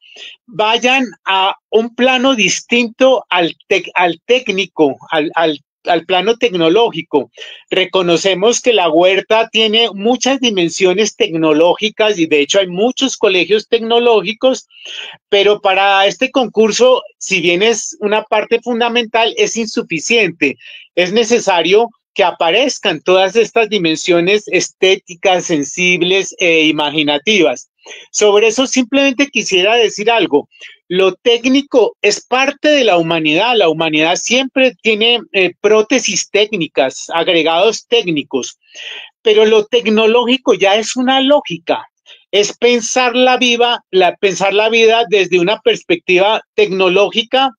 vayan a un plano distinto al técnico, al plano tecnológico. Reconocemos que la huerta tiene muchas dimensiones tecnológicas y de hecho hay muchos colegios tecnológicos, pero para este concurso, si bien es una parte fundamental, es insuficiente. Es necesario que aparezcan todas estas dimensiones estéticas, sensibles e imaginativas. Sobre eso simplemente quisiera decir algo. Lo técnico es parte de la humanidad siempre tiene prótesis técnicas, agregados técnicos, pero lo tecnológico ya es una lógica. Es pensar la vida desde una perspectiva tecnológica,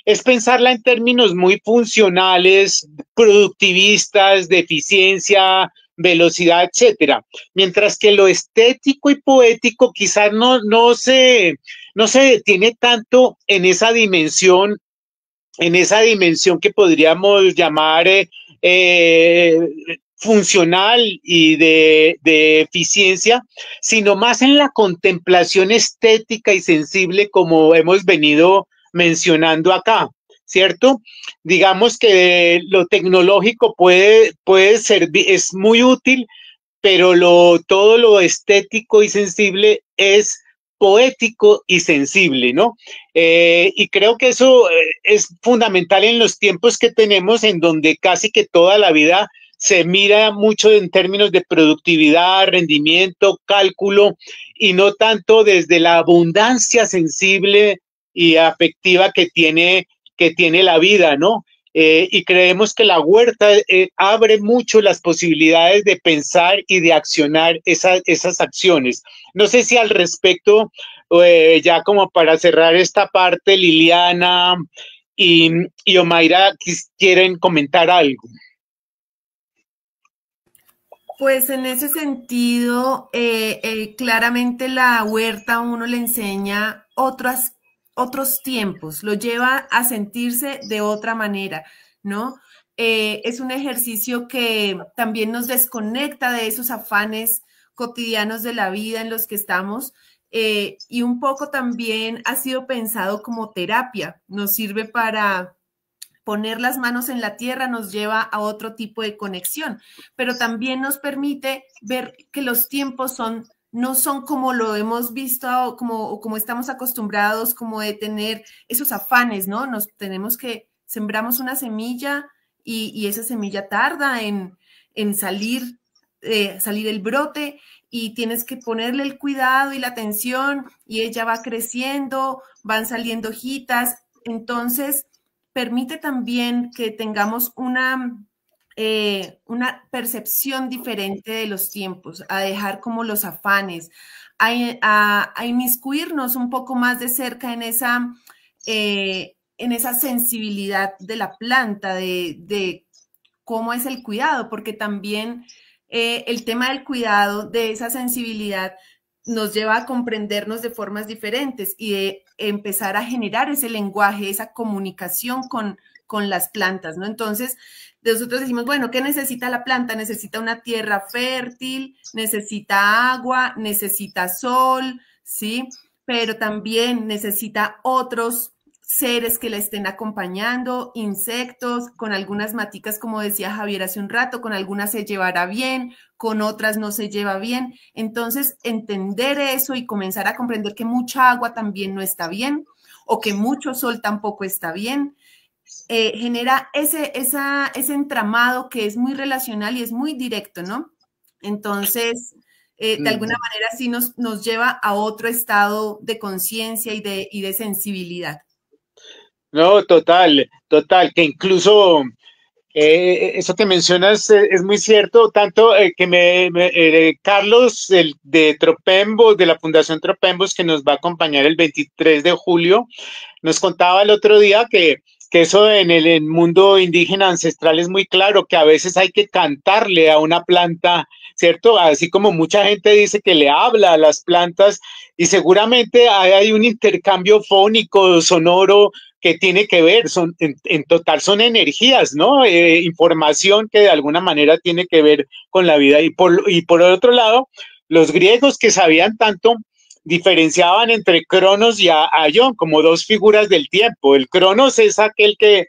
es pensarla en términos muy funcionales, productivistas, de eficiencia, velocidad, etcétera. Mientras que lo estético y poético quizás no se detiene tanto en esa dimensión que podríamos llamar funcional y de eficiencia, sino más en la contemplación estética y sensible como hemos venido mencionando acá, ¿cierto? Digamos que lo tecnológico puede servir, es muy útil, pero todo lo estético y sensible es poético y sensible, ¿no? Y creo que eso es fundamental en los tiempos que tenemos, en donde casi que toda la vida se mira mucho en términos de productividad, rendimiento, cálculo, y no tanto desde la abundancia sensible y afectiva que tiene la vida, ¿no? Y creemos que la huerta abre mucho las posibilidades de pensar y de accionar esas acciones. No sé si al respecto, ya como para cerrar esta parte, Liliana y Omaira quieren comentar algo. Pues en ese sentido, claramente la huerta a uno le enseña otros tiempos, lo lleva a sentirse de otra manera, ¿no? Es un ejercicio que también nos desconecta de esos afanes cotidianos de la vida en los que estamos, y un poco también ha sido pensado como terapia, nos sirve para poner las manos en la tierra, nos lleva a otro tipo de conexión, pero también nos permite ver que los tiempos no son como lo hemos visto, como estamos acostumbrados, como de tener esos afanes, ¿no? Nos tenemos que sembramos una semilla y esa semilla tarda en salir el brote y tienes que ponerle el cuidado y la atención y ella va creciendo, van saliendo hojitas. Entonces, permite también que tengamos una percepción diferente de los tiempos, a dejar como los afanes, a inmiscuirnos un poco más de cerca en esa sensibilidad de la planta, de cómo es el cuidado, porque también el tema del cuidado, de esa sensibilidad, nos lleva a comprendernos de formas diferentes y de empezar a generar ese lenguaje, esa comunicación con las plantas, ¿no? Entonces, nosotros decimos, bueno, ¿qué necesita la planta? Necesita una tierra fértil, necesita agua, necesita sol, ¿sí? Pero también necesita otros seres que la estén acompañando, insectos, con algunas maticas, como decía Javier hace un rato, con algunas se llevará bien, con otras no se lleva bien. Entonces, entender eso y comenzar a comprender que mucha agua también no está bien o que mucho sol tampoco está bien, genera ese entramado que es muy relacional y es muy directo, ¿no? Entonces, de alguna manera sí nos lleva a otro estado de conciencia y de sensibilidad. No, total, que incluso eso que mencionas es muy cierto, tanto que Carlos de Tropembos, de la Fundación Tropembos, que nos va a acompañar el 23 de julio, nos contaba el otro día que eso en el mundo indígena ancestral es muy claro, que a veces hay que cantarle a una planta, ¿cierto? Así como mucha gente dice que le habla a las plantas, y seguramente hay un intercambio fónico, sonoro, que tiene que ver, en total son energías, ¿no? Información que de alguna manera tiene que ver con la vida. Y por otro lado, los griegos que sabían tanto, diferenciaban entre Cronos y Aion como dos figuras del tiempo. El Cronos es aquel que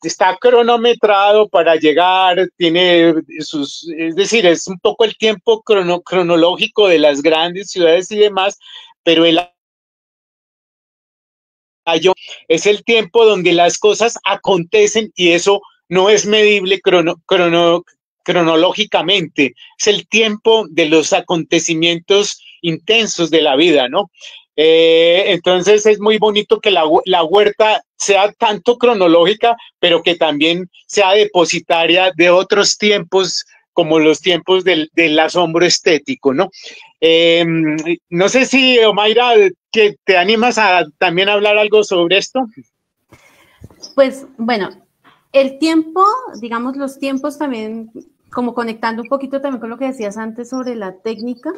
está cronometrado para llegar, tiene es decir, es un poco el tiempo cronológico de las grandes ciudades y demás, pero el Aion es el tiempo donde las cosas acontecen y eso no es medible cronológicamente, es el tiempo de los acontecimientos intensos de la vida, ¿no? Entonces es muy bonito que la huerta sea tanto cronológica, pero que también sea depositaria de otros tiempos, como los tiempos del asombro estético, ¿no? No sé si, Omaira, que te animas a también hablar algo sobre esto. Pues bueno, el tiempo, digamos los tiempos también, como conectando un poquito también con lo que decías antes sobre la técnica,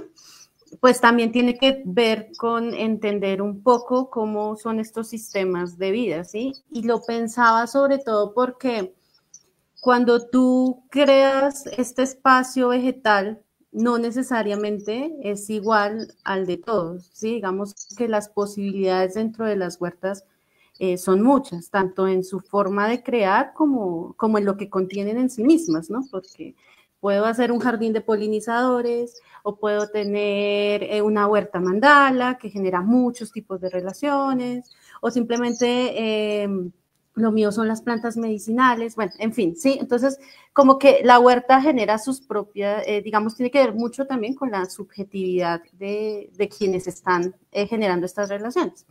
pues también tiene que ver con entender un poco cómo son estos sistemas de vida, ¿sí? Y lo pensaba sobre todo porque cuando tú creas este espacio vegetal, no necesariamente es igual al de todos, ¿sí? Digamos que las posibilidades dentro de las huertas son muchas, tanto en su forma de crear como en lo que contienen en sí mismas, ¿no? Porque puedo hacer un jardín de polinizadores o puedo tener una huerta mandala que genera muchos tipos de relaciones o simplemente lo mío son las plantas medicinales, bueno, en fin, sí, entonces como que la huerta genera sus propias, digamos, tiene que ver mucho también con la subjetividad de quienes están generando estas relaciones.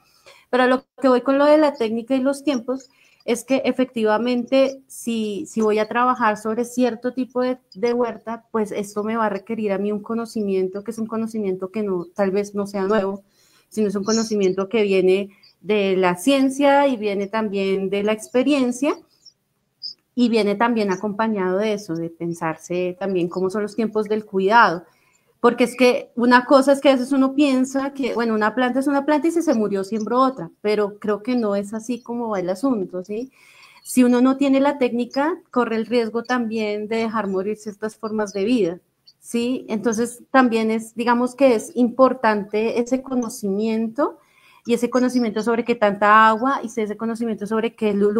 Pero lo que voy con lo de la técnica y los tiempos es que efectivamente si voy a trabajar sobre cierto tipo de huerta, pues esto me va a requerir a mí un conocimiento que es un conocimiento que no, tal vez no sea nuevo, sino es un conocimiento que viene de la ciencia y viene también de la experiencia y viene también acompañado de eso, de pensarse también cómo son los tiempos del cuidado. Porque es que una cosa es que a veces uno piensa que, bueno, una planta es una planta y si se murió siembró otra, pero creo que no es así como va el asunto, ¿sí? Si uno no tiene la técnica, corre el riesgo también de dejar morir ciertas formas de vida, ¿sí? Entonces también es, digamos que es importante ese conocimiento y ese conocimiento sobre qué tanta agua y ese conocimiento sobre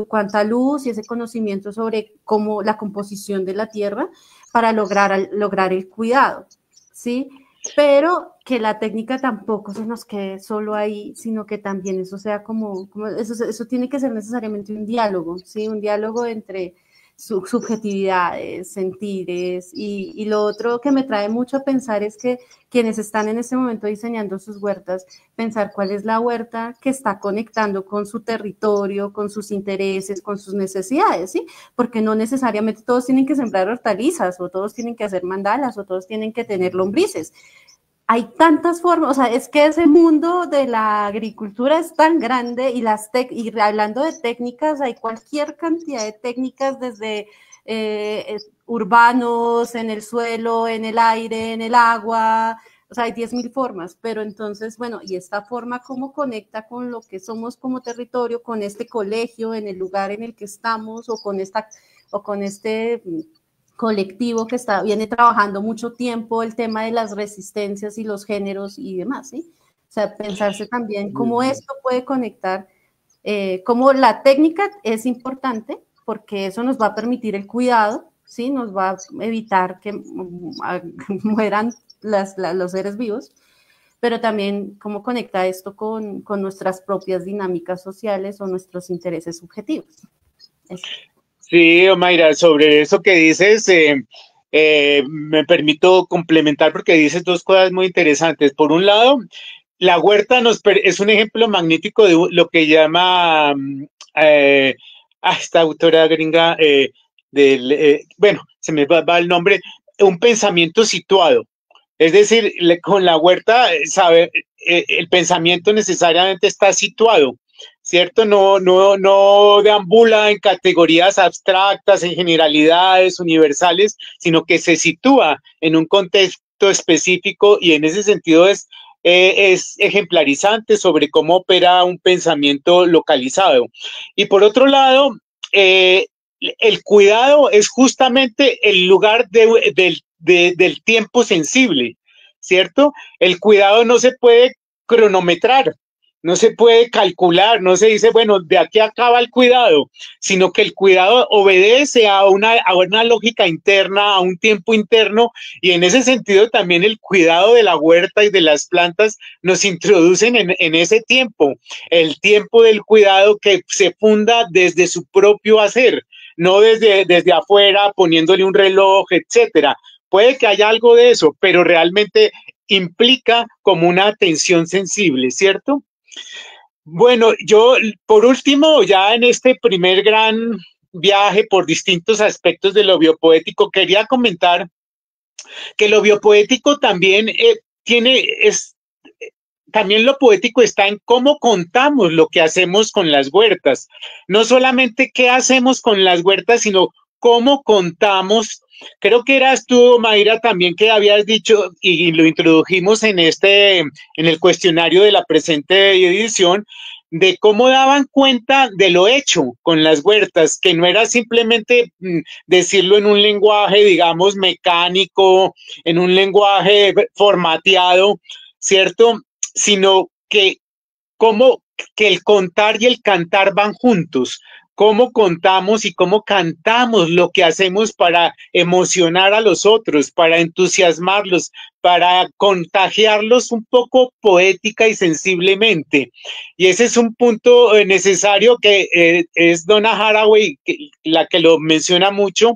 cuánta luz y ese conocimiento sobre cómo la composición de la tierra para lograr el cuidado. ¿Sí? pero que la técnica tampoco se nos quede solo ahí, sino que también eso sea como eso tiene que ser necesariamente un diálogo, ¿sí? Un diálogo entre subjetividades, sentires, y lo otro que me trae mucho a pensar es que quienes están en este momento diseñando sus huertas, pensar cuál es la huerta que está conectando con su territorio, con sus intereses, con sus necesidades, ¿sí? Porque no necesariamente todos tienen que sembrar hortalizas, o todos tienen que hacer mandalas, o todos tienen que tener lombrices. Hay tantas formas, o sea, es que ese mundo de la agricultura es tan grande y hablando de técnicas, hay cualquier cantidad de técnicas desde urbanos, en el suelo, en el aire, en el agua, o sea, hay 10.000 formas, pero entonces, bueno, y esta forma cómo conecta con lo que somos como territorio, con este colegio, en el lugar en el que estamos, o con este colectivo que viene trabajando mucho tiempo el tema de las resistencias y los géneros y demás, ¿sí? O sea, pensarse también cómo esto puede conectar, cómo la técnica es importante, porque eso nos va a permitir el cuidado, ¿sí? Nos va a evitar que mueran los seres vivos, pero también cómo conecta esto con nuestras propias dinámicas sociales o nuestros intereses subjetivos. Eso. Sí, Mayra, sobre eso que dices, me permito complementar porque dices dos cosas muy interesantes. Por un lado, la huerta es un ejemplo magnífico de lo que llama esta autora gringa bueno, se me va el nombre, un pensamiento situado. Es decir, con la huerta, el pensamiento necesariamente está situado, ¿cierto? No deambula en categorías abstractas, en generalidades universales, sino que se sitúa en un contexto específico y en ese sentido es ejemplarizante sobre cómo opera un pensamiento localizado. Y por otro lado, el cuidado es justamente el lugar del tiempo sensible, ¿cierto? El cuidado no se puede cronometrar, no se puede calcular, no se dice, bueno, de aquí acaba el cuidado, sino que el cuidado obedece a una lógica interna, a un tiempo interno, y en ese sentido también el cuidado de la huerta y de las plantas nos introducen en ese tiempo, el tiempo del cuidado que se funda desde su propio hacer, no desde afuera poniéndole un reloj, etcétera. Puede que haya algo de eso, pero realmente implica como una atención sensible, ¿cierto? Bueno, yo por último, ya en este primer gran viaje por distintos aspectos de lo biopoético, quería comentar que lo biopoético también también lo poético está en cómo contamos lo que hacemos con las huertas. No solamente qué hacemos con las huertas, sino cómo contamos. Creo que eras tú, Mayra, también que habías dicho, y lo introdujimos en el cuestionario de la presente edición, de cómo daban cuenta de lo hecho con las huertas, que no era simplemente decirlo en un lenguaje, digamos, mecánico, en un lenguaje formateado, ¿cierto? Sino que el contar y el cantar van juntos. Cómo contamos y cómo cantamos lo que hacemos para emocionar a los otros, para entusiasmarlos, para contagiarlos un poco poética y sensiblemente. Y ese es un punto necesario que es Donna Haraway, la que lo menciona mucho,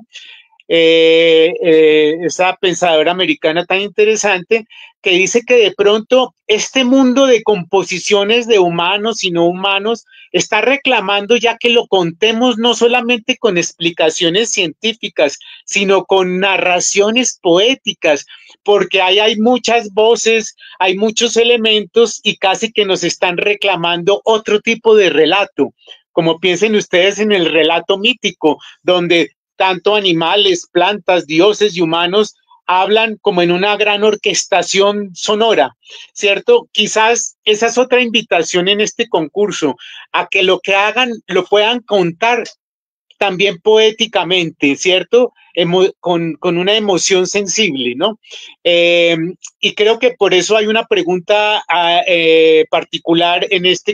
esa pensadora americana tan interesante, que dice que de pronto este mundo de composiciones de humanos y no humanos está reclamando ya que lo contemos no solamente con explicaciones científicas, sino con narraciones poéticas, porque ahí hay muchas voces, hay muchos elementos y casi que nos están reclamando otro tipo de relato, como piensen ustedes en el relato mítico, donde tanto animales, plantas, dioses y humanos hablan como en una gran orquestación sonora, ¿cierto? Quizás esa es otra invitación en este concurso, a que lo que hagan lo puedan contar también poéticamente, ¿cierto? Con una emoción sensible, ¿no? Y creo que por eso hay una pregunta particular en este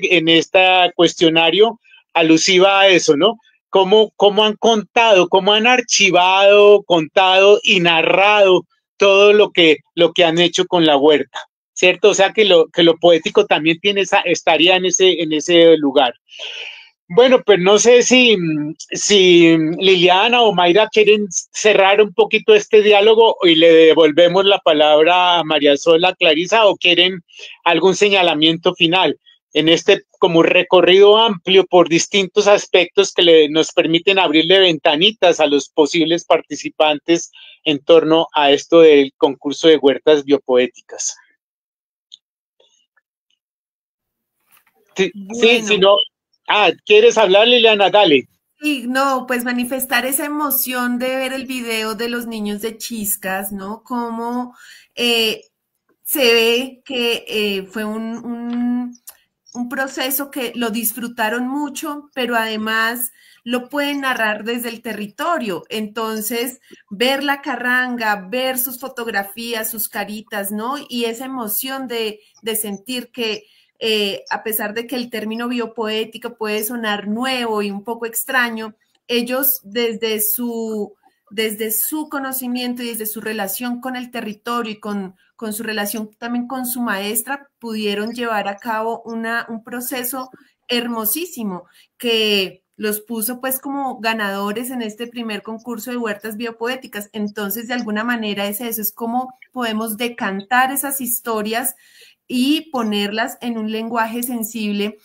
cuestionario alusiva a eso, ¿no? ¿Cómo han contado, cómo han archivado, contado y narrado todo lo que han hecho con la huerta, ¿cierto? O sea que lo poético también estaría en ese lugar. Bueno, pues no sé si Liliana o Mayra quieren cerrar un poquito este diálogo y le devolvemos la palabra a María Sola, Clarisa, o quieren algún señalamiento final en este como recorrido amplio por distintos aspectos que nos permiten abrirle ventanitas a los posibles participantes en torno a esto del concurso de huertas biopoéticas. Sí, bueno. si no... ¿quieres hablar, Liliana? Dale. Sí, no, pues manifestar esa emoción de ver el video de los niños de Chiscas, ¿no? Cómo se ve que fue un proceso que lo disfrutaron mucho, pero además lo pueden narrar desde el territorio. Entonces, ver la carranga, ver sus fotografías, sus caritas, ¿no? Y esa emoción de sentir que a pesar de que el término biopoética puede sonar nuevo y un poco extraño, ellos desde su conocimiento y desde su relación con el territorio y con su relación también con su maestra, pudieron llevar a cabo un proceso hermosísimo que los puso pues como ganadores en este primer concurso de huertas biopoéticas. Entonces, de alguna manera es eso, es como podemos decantar esas historias y ponerlas en un lenguaje sensible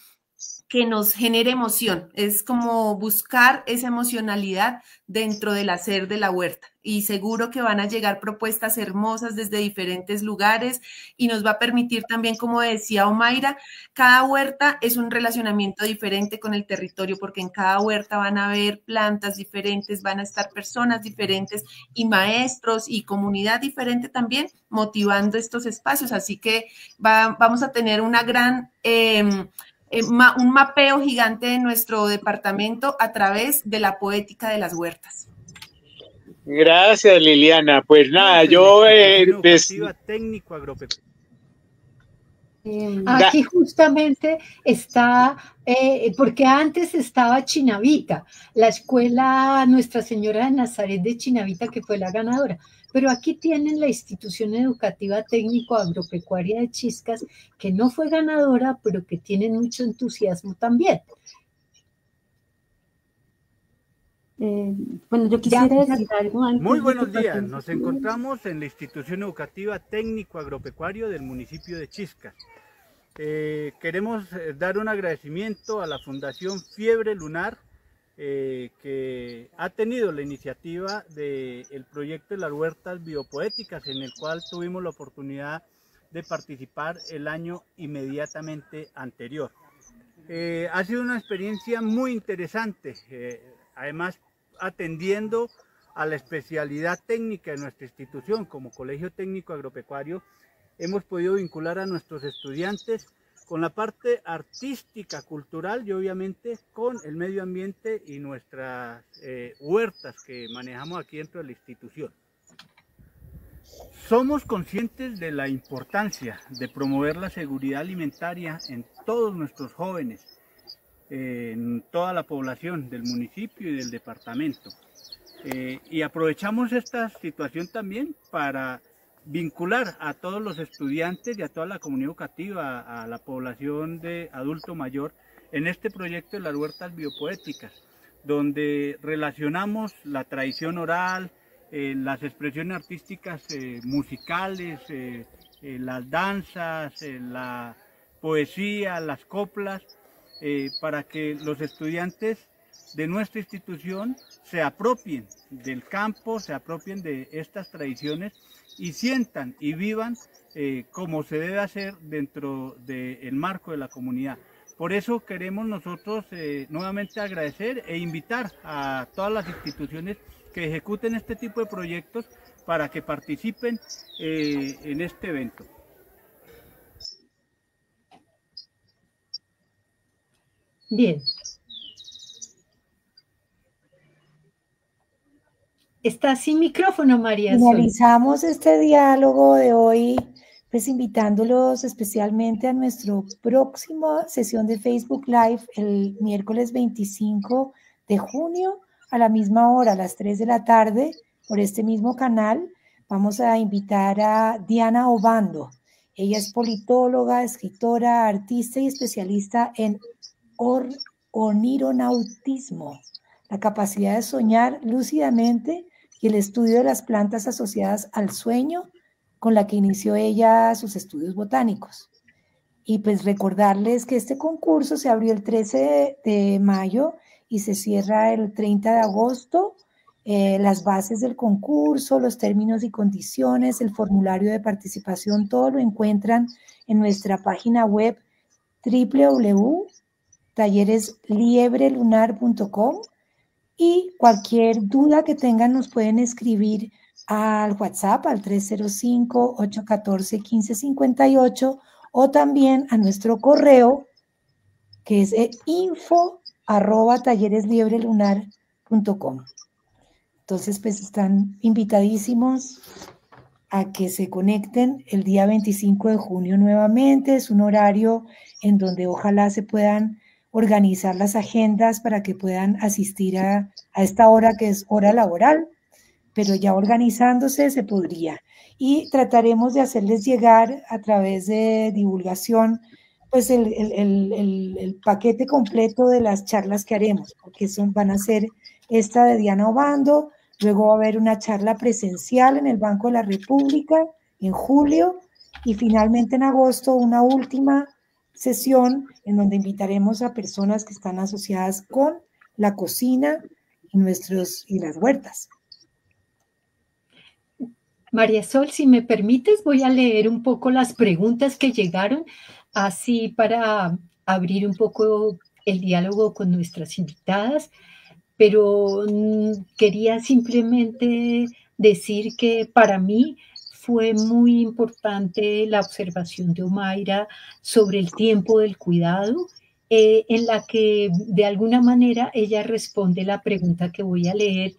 que nos genere emoción. Es como buscar esa emocionalidad dentro del hacer de la huerta. Y seguro que van a llegar propuestas hermosas desde diferentes lugares y nos va a permitir también, como decía Omaira, cada huerta es un relacionamiento diferente con el territorio, porque en cada huerta van a haber plantas diferentes, van a estar personas diferentes y maestros y comunidad diferente también motivando estos espacios. Así que vamos a tener una gran... un mapeo gigante de nuestro departamento a través de la poética de las huertas. Gracias, Liliana. Pues nada, yo... técnico agropecuario. Aquí justamente está, porque antes estaba Chinavita, la escuela Nuestra Señora de Nazaret de Chinavita, que fue la ganadora. Pero aquí tienen la institución educativa técnico-agropecuaria de Chiscas, que no fue ganadora, pero que tienen mucho entusiasmo también. Bueno, yo quisiera decir algo antes. Muy buenos días, nos encontramos en la institución educativa técnico-agropecuario del municipio de Chiscas. Queremos dar un agradecimiento a la Fundación Fiebre Lunar, que ha tenido la iniciativa del proyecto de las huertas biopoéticas, en el cual tuvimos la oportunidad de participar el año inmediatamente anterior. Ha sido una experiencia muy interesante, además atendiendo a la especialidad técnica de nuestra institución como Colegio Técnico Agropecuario. Hemos podido vincular a nuestros estudiantes con la parte artística, cultural y obviamente con el medio ambiente y nuestras huertas que manejamos aquí dentro de la institución. Somos conscientes de la importancia de promover la seguridad alimentaria en todos nuestros jóvenes, en toda la población del municipio y del departamento. Y aprovechamos esta situación también para vincular a todos los estudiantes y a toda la comunidad educativa, a la población de adulto mayor, en este proyecto de las huertas biopoéticas, donde relacionamos la tradición oral, las expresiones artísticas musicales, las danzas, la poesía, las coplas, para que los estudiantes de nuestra institución se apropien del campo, se apropien de estas tradiciones y sientan y vivan como se debe hacer dentro del marco de la comunidad. Por eso queremos nosotros nuevamente agradecer e invitar a todas las instituciones que ejecuten este tipo de proyectos para que participen en este evento. Bien. Está sin micrófono, María Sol. Finalizamos este diálogo de hoy, pues invitándolos especialmente a nuestra próxima sesión de Facebook Live el miércoles 25 de junio a la misma hora, a las 3 de la tarde, por este mismo canal, Vamos a invitar a Diana Obando. Ella es politóloga, escritora, artista y especialista en onironautismo, la capacidad de soñar lúcidamente y el estudio de las plantas asociadas al sueño, con la que inició ella sus estudios botánicos. Y pues recordarles que este concurso se abrió el 13 de mayo y se cierra el 30 de agosto. Las bases del concurso, los términos y condiciones, el formulario de participación, todo lo encuentran en nuestra página web www.talleresliebrelUnar.com, y cualquier duda que tengan nos pueden escribir al WhatsApp al 305-814-1558 o también a nuestro correo que es info@talleresliebrelUnar.com. Entonces, pues están invitadísimos a que se conecten el día 25 de junio nuevamente. Es un horario en donde ojalá se puedan organizar las agendas para que puedan asistir a esta hora que es hora laboral, pero ya organizándose se podría. Y trataremos de hacerles llegar a través de divulgación pues el paquete completo de las charlas que haremos, porque van a ser esta de Diana Obando, luego va a haber una charla presencial en el Banco de la República en julio y finalmente en agosto una última sesión en donde invitaremos a personas que están asociadas con la cocina y las huertas. María Sol, si me permites, voy a leer un poco las preguntas que llegaron, así para abrir un poco el diálogo con nuestras invitadas, pero quería simplemente decir que para mí fue muy importante la observación de Omaira sobre el tiempo del cuidado, en la que de alguna manera ella responde la pregunta que voy a leer,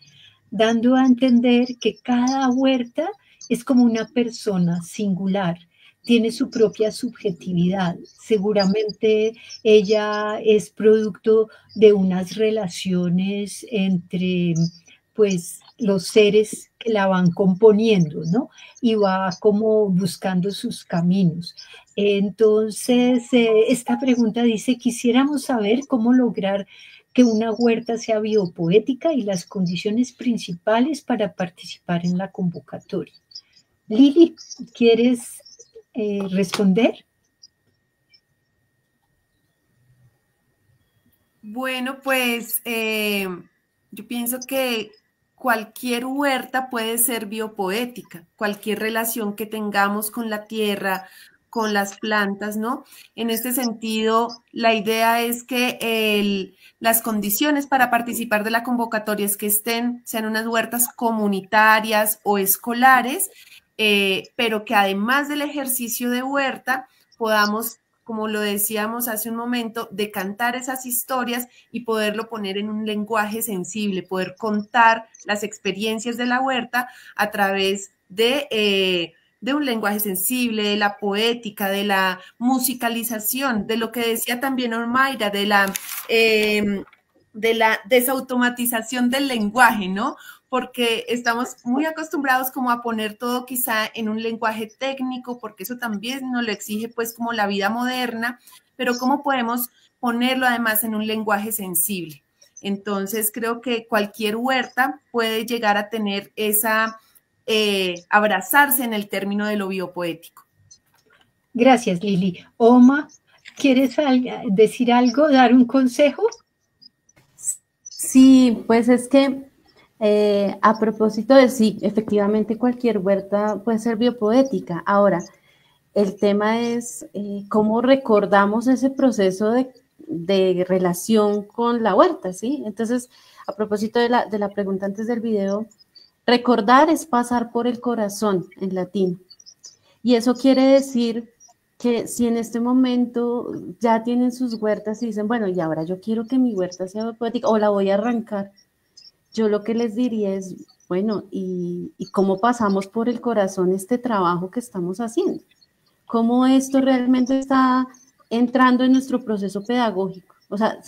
dando a entender que cada huerta es como una persona singular, tiene su propia subjetividad. Seguramente ella es producto de unas relaciones entre, pues, los seres que la van componiendo, ¿no? Y va como buscando sus caminos. Entonces, esta pregunta dice, quisiéramos saber cómo lograr que una huerta sea biopoética y las condiciones principales para participar en la convocatoria. Lili, ¿quieres responder? Bueno, pues yo pienso que cualquier huerta puede ser biopoética, cualquier relación que tengamos con la tierra, con las plantas, ¿no? En este sentido, la idea es que las condiciones para participar de la convocatoria es que sean unas huertas comunitarias o escolares, pero que además del ejercicio de huerta podamos, como lo decíamos hace un momento, decantar esas historias y poderlo poner en un lenguaje sensible, poder contar las experiencias de la huerta a través de un lenguaje sensible, de la poética, de la musicalización, de lo que decía también Omaira, de la desautomatización del lenguaje, ¿no? Porque estamos muy acostumbrados como a poner todo quizá en un lenguaje técnico, porque eso también nos lo exige pues como la vida moderna, pero cómo podemos ponerlo además en un lenguaje sensible. Entonces creo que cualquier huerta puede llegar a tener abrazarse en el término de lo biopoético. Gracias, Lili. Oma, ¿quieres decir algo, dar un consejo? Sí, pues es que a propósito de sí, efectivamente cualquier huerta puede ser biopoética. Ahora, el tema es cómo recordamos ese proceso de relación con la huerta, ¿sí? Entonces, a propósito de la pregunta antes del video, recordar es pasar por el corazón en latín. Y eso quiere decir que si en este momento ya tienen sus huertas y dicen, bueno, y ahora yo quiero que mi huerta sea biopoética o la voy a arrancar, yo lo que les diría es, bueno, ¿y cómo pasamos por el corazón este trabajo que estamos haciendo? ¿Cómo esto realmente está entrando en nuestro proceso pedagógico? O sea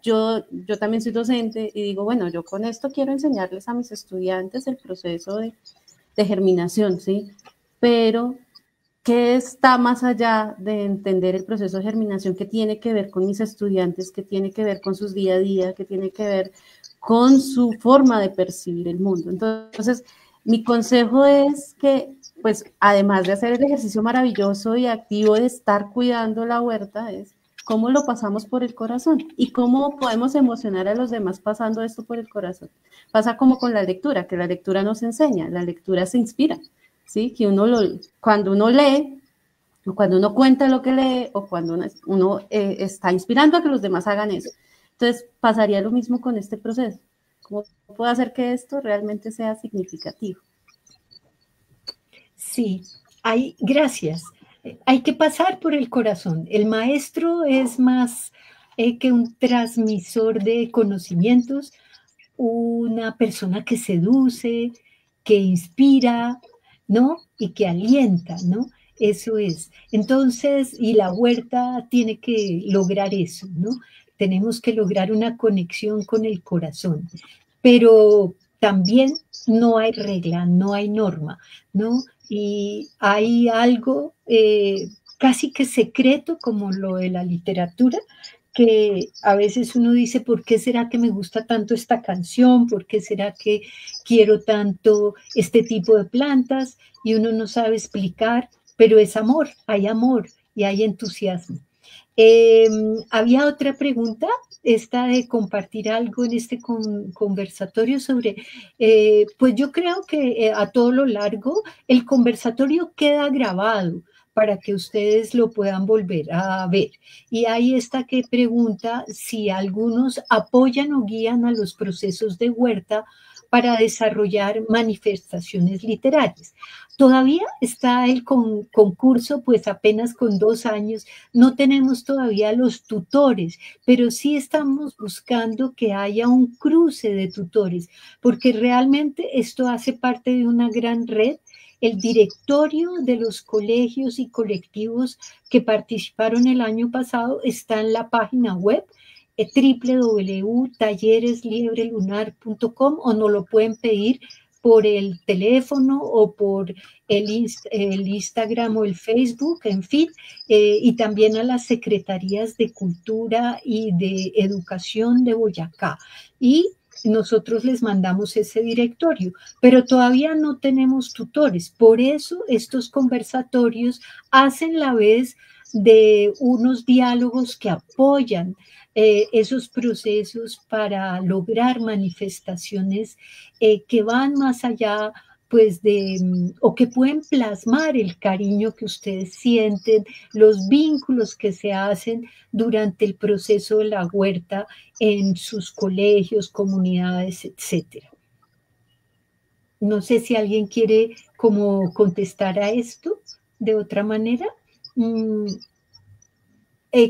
yo también soy docente y digo, bueno, yo con esto quiero enseñarles a mis estudiantes el proceso de germinación, ¿sí? Pero, ¿qué está más allá de entender el proceso de germinación? ¿Qué tiene que ver con mis estudiantes? ¿Qué tiene que ver con sus día a día? ¿Qué tiene que ver con su forma de percibir el mundo? Entonces, mi consejo es que, pues, además de hacer el ejercicio maravilloso y activo de estar cuidando la huerta, es cómo lo pasamos por el corazón y cómo podemos emocionar a los demás pasando esto por el corazón. Pasa como con la lectura, que la lectura nos enseña, la lectura se inspira, ¿sí? Que cuando uno lee, o cuando uno cuenta lo que lee, o cuando uno está inspirando a que los demás hagan eso. Entonces, pasaría lo mismo con este proceso. ¿Cómo puedo hacer que esto realmente sea significativo? Sí, gracias. Hay que pasar por el corazón. El maestro es más que un transmisor de conocimientos, una persona que seduce, que inspira, ¿no? Y que alienta, ¿no? Eso es. Entonces, y la huerta tiene que lograr eso, ¿no? Tenemos que lograr una conexión con el corazón. Pero también no hay regla, no hay norma, ¿no? Y hay algo casi que secreto como lo de la literatura, que a veces uno dice, ¿por qué será que me gusta tanto esta canción? ¿Por qué será que quiero tanto este tipo de plantas? Y uno no sabe explicar, pero es amor y hay entusiasmo. Había otra pregunta, esta de compartir algo en este conversatorio sobre, pues yo creo que a todo lo largo el conversatorio queda grabado para que ustedes lo puedan volver a ver. Y ahí está que pregunta si algunos apoyan o guían a los procesos de huerta para desarrollar manifestaciones literarias. Todavía está el concurso, pues apenas con 2 años, no tenemos todavía los tutores, pero sí estamos buscando que haya un cruce de tutores, porque realmente esto hace parte de una gran red. El directorio de los colegios y colectivos que participaron el año pasado está en la página web www.talleresliebrelUnar.com o nos lo pueden pedir por el teléfono o por el Instagram o el Facebook, en fin, y también a las secretarías de Cultura y de Educación de Boyacá. Y nosotros les mandamos ese directorio, pero todavía no tenemos tutores. Por eso estos conversatorios hacen la vez de unos diálogos que apoyan esos procesos para lograr manifestaciones que van más allá, pues o que pueden plasmar el cariño que ustedes sienten, los vínculos que se hacen durante el proceso de la huerta en sus colegios, comunidades, etcétera. No sé si alguien quiere como contestar a esto de otra manera.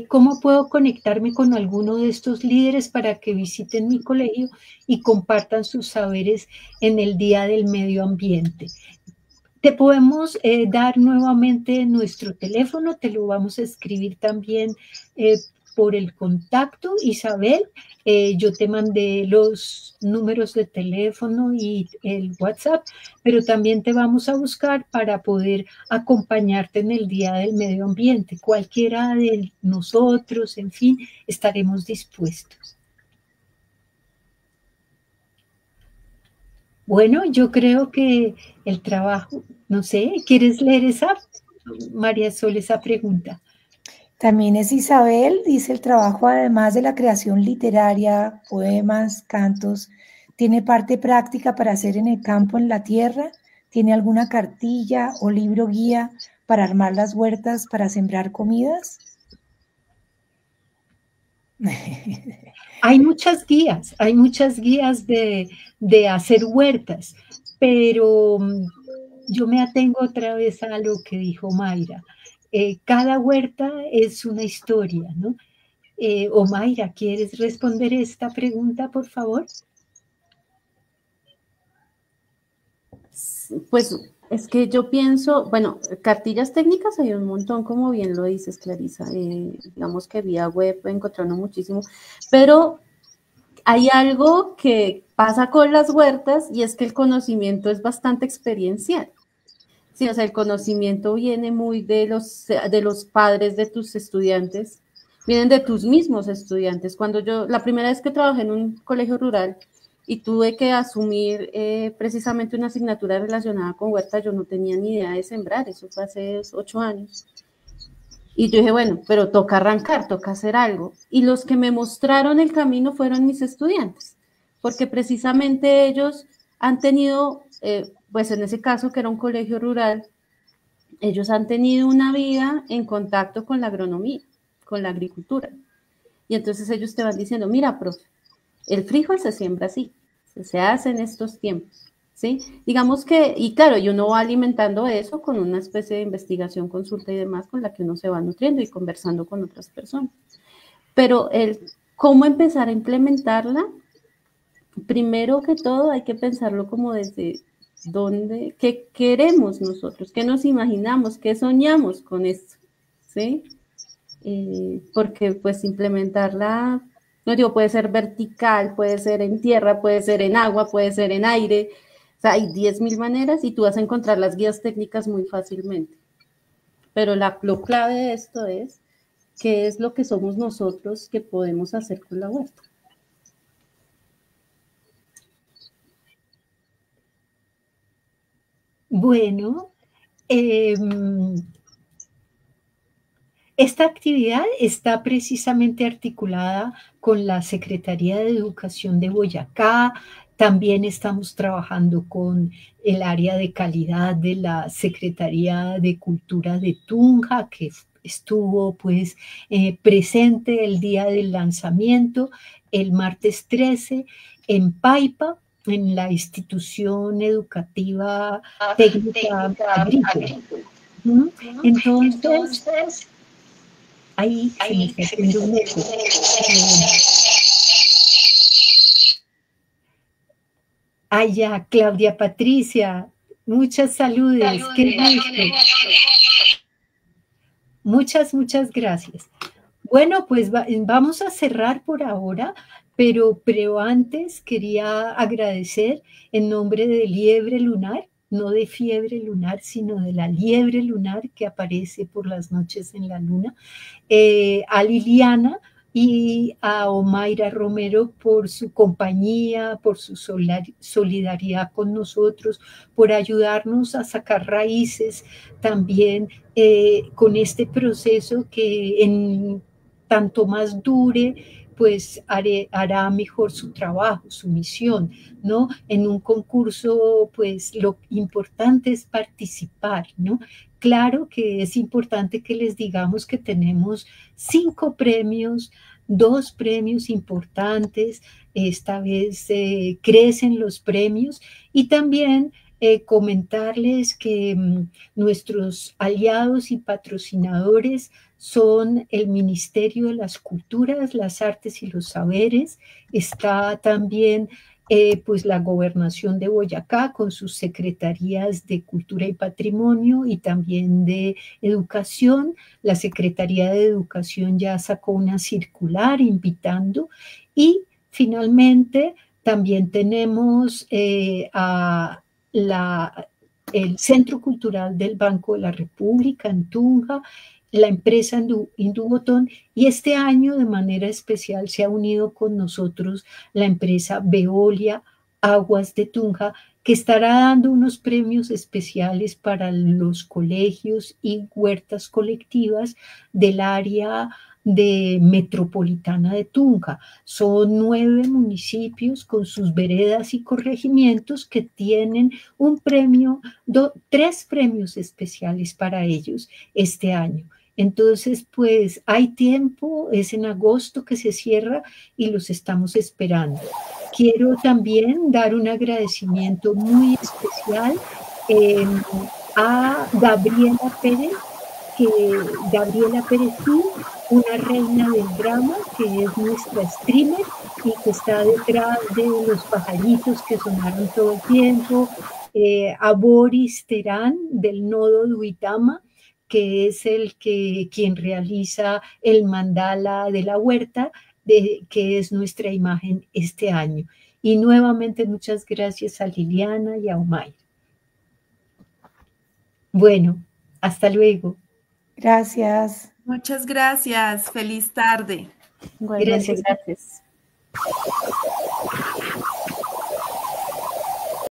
¿Cómo puedo conectarme con alguno de estos líderes para que visiten mi colegio y compartan sus saberes en el Día del Medio Ambiente? Te podemos dar nuevamente nuestro teléfono, te lo vamos a escribir también por el contacto, Isabel. Yo te mandé los números de teléfono y el WhatsApp, pero también te vamos a buscar para poder acompañarte en el Día del Medio Ambiente. Cualquiera de nosotros, en fin, estaremos dispuestos. Bueno, yo creo que el trabajo, no sé, ¿quieres leer esa, María Sol, esa pregunta? También es Isabel, dice: el trabajo, además de la creación literaria, poemas, cantos, ¿tiene parte práctica para hacer en el campo, en la tierra? ¿Tiene alguna cartilla o libro guía para armar las huertas, para sembrar comidas? Hay muchas guías de hacer huertas, pero yo me atengo otra vez a lo que dijo Mayra. Cada huerta es una historia, ¿no? O Mayra, ¿quieres responder esta pregunta, por favor? Pues es que yo pienso, bueno, cartillas técnicas hay un montón, como bien lo dices, Clarisa. Digamos que vía web encontrando muchísimo, pero hay algo que pasa con las huertas y es que el conocimiento es bastante experiencial. Sí, o sea, el conocimiento viene muy de los padres de tus estudiantes, vienen de tus mismos estudiantes. Cuando yo, la primera vez que trabajé en un colegio rural y tuve que asumir precisamente una asignatura relacionada con huerta, yo no tenía ni idea de sembrar, eso fue hace 8 años. Y yo dije, bueno, pero toca arrancar, toca hacer algo. Y los que me mostraron el camino fueron mis estudiantes, porque precisamente ellos han tenido, pues en ese caso que era un colegio rural, ellos han tenido una vida en contacto con la agronomía, con la agricultura. Y entonces ellos te van diciendo, mira, profe, el frijol se siembra así, se hace en estos tiempos, ¿sí? Digamos que, y claro, y uno va alimentando eso con una especie de investigación, consulta y demás, con la que uno se va nutriendo y conversando con otras personas. Pero el cómo empezar a implementarla, primero que todo hay que pensarlo como desde dónde, qué queremos nosotros, qué nos imaginamos, qué soñamos con esto, ¿sí? Porque pues implementarla, no digo, puede ser vertical, puede ser en tierra, puede ser en agua, puede ser en aire, o sea, hay 10.000 maneras y tú vas a encontrar las guías técnicas muy fácilmente. Pero lo clave de esto es qué es lo que somos nosotros que podemos hacer con la huerta. Bueno, esta actividad está precisamente articulada con la Secretaría de Educación de Boyacá. También estamos trabajando con el área de calidad de la Secretaría de Cultura de Tunja, que estuvo pues presente el día del lanzamiento, el martes 13, en Paipa, en la institución educativa técnica agrícola. Entonces, ahí se me está haciendo un eco. Allá, Claudia Patricia, muchas saludes, qué gusto. Muchas gracias. Bueno, pues vamos a cerrar por ahora, pero antes quería agradecer en nombre de Liebre Lunar, no de fiebre lunar, sino de la liebre lunar que aparece por las noches en la luna, a Liliana y a Omaira Romero por su compañía, por su solidaridad con nosotros, por ayudarnos a sacar raíces también con este proceso que en tanto más dure, pues hará mejor su trabajo, su misión, ¿no? En un concurso, pues lo importante es participar, ¿no? Claro que es importante que les digamos que tenemos 5 premios, 2 premios importantes, esta vez crecen los premios y también comentarles que nuestros aliados y patrocinadores son el Ministerio de las Culturas, las Artes y los Saberes, está también pues la Gobernación de Boyacá con sus secretarías de Cultura y Patrimonio y también de Educación. La Secretaría de Educación ya sacó una circular invitando y finalmente también tenemos el Centro Cultural del Banco de la República en Tunja, la empresa Indubotón, y este año de manera especial se ha unido con nosotros la empresa Veolia Aguas de Tunja, que estará dando unos premios especiales para los colegios y huertas colectivas del área de metropolitana de Tunja. Son 9 municipios con sus veredas y corregimientos que tienen un premio, 3 premios especiales para ellos este año. Entonces, pues hay tiempo, es en agosto que se cierra y los estamos esperando. Quiero también dar un agradecimiento muy especial a Gabriela Pérez, una reina del drama, que es nuestra streamer y que está detrás de los pajaritos que sonaron todo el tiempo, a Boris Terán del nodo Duitama, que es quien realiza el mandala de la huerta, de que es nuestra imagen este año. Y nuevamente muchas gracias a Liliana y a Omaira. Bueno, hasta luego. Gracias. Muchas gracias. Feliz tarde. Igualmente, gracias.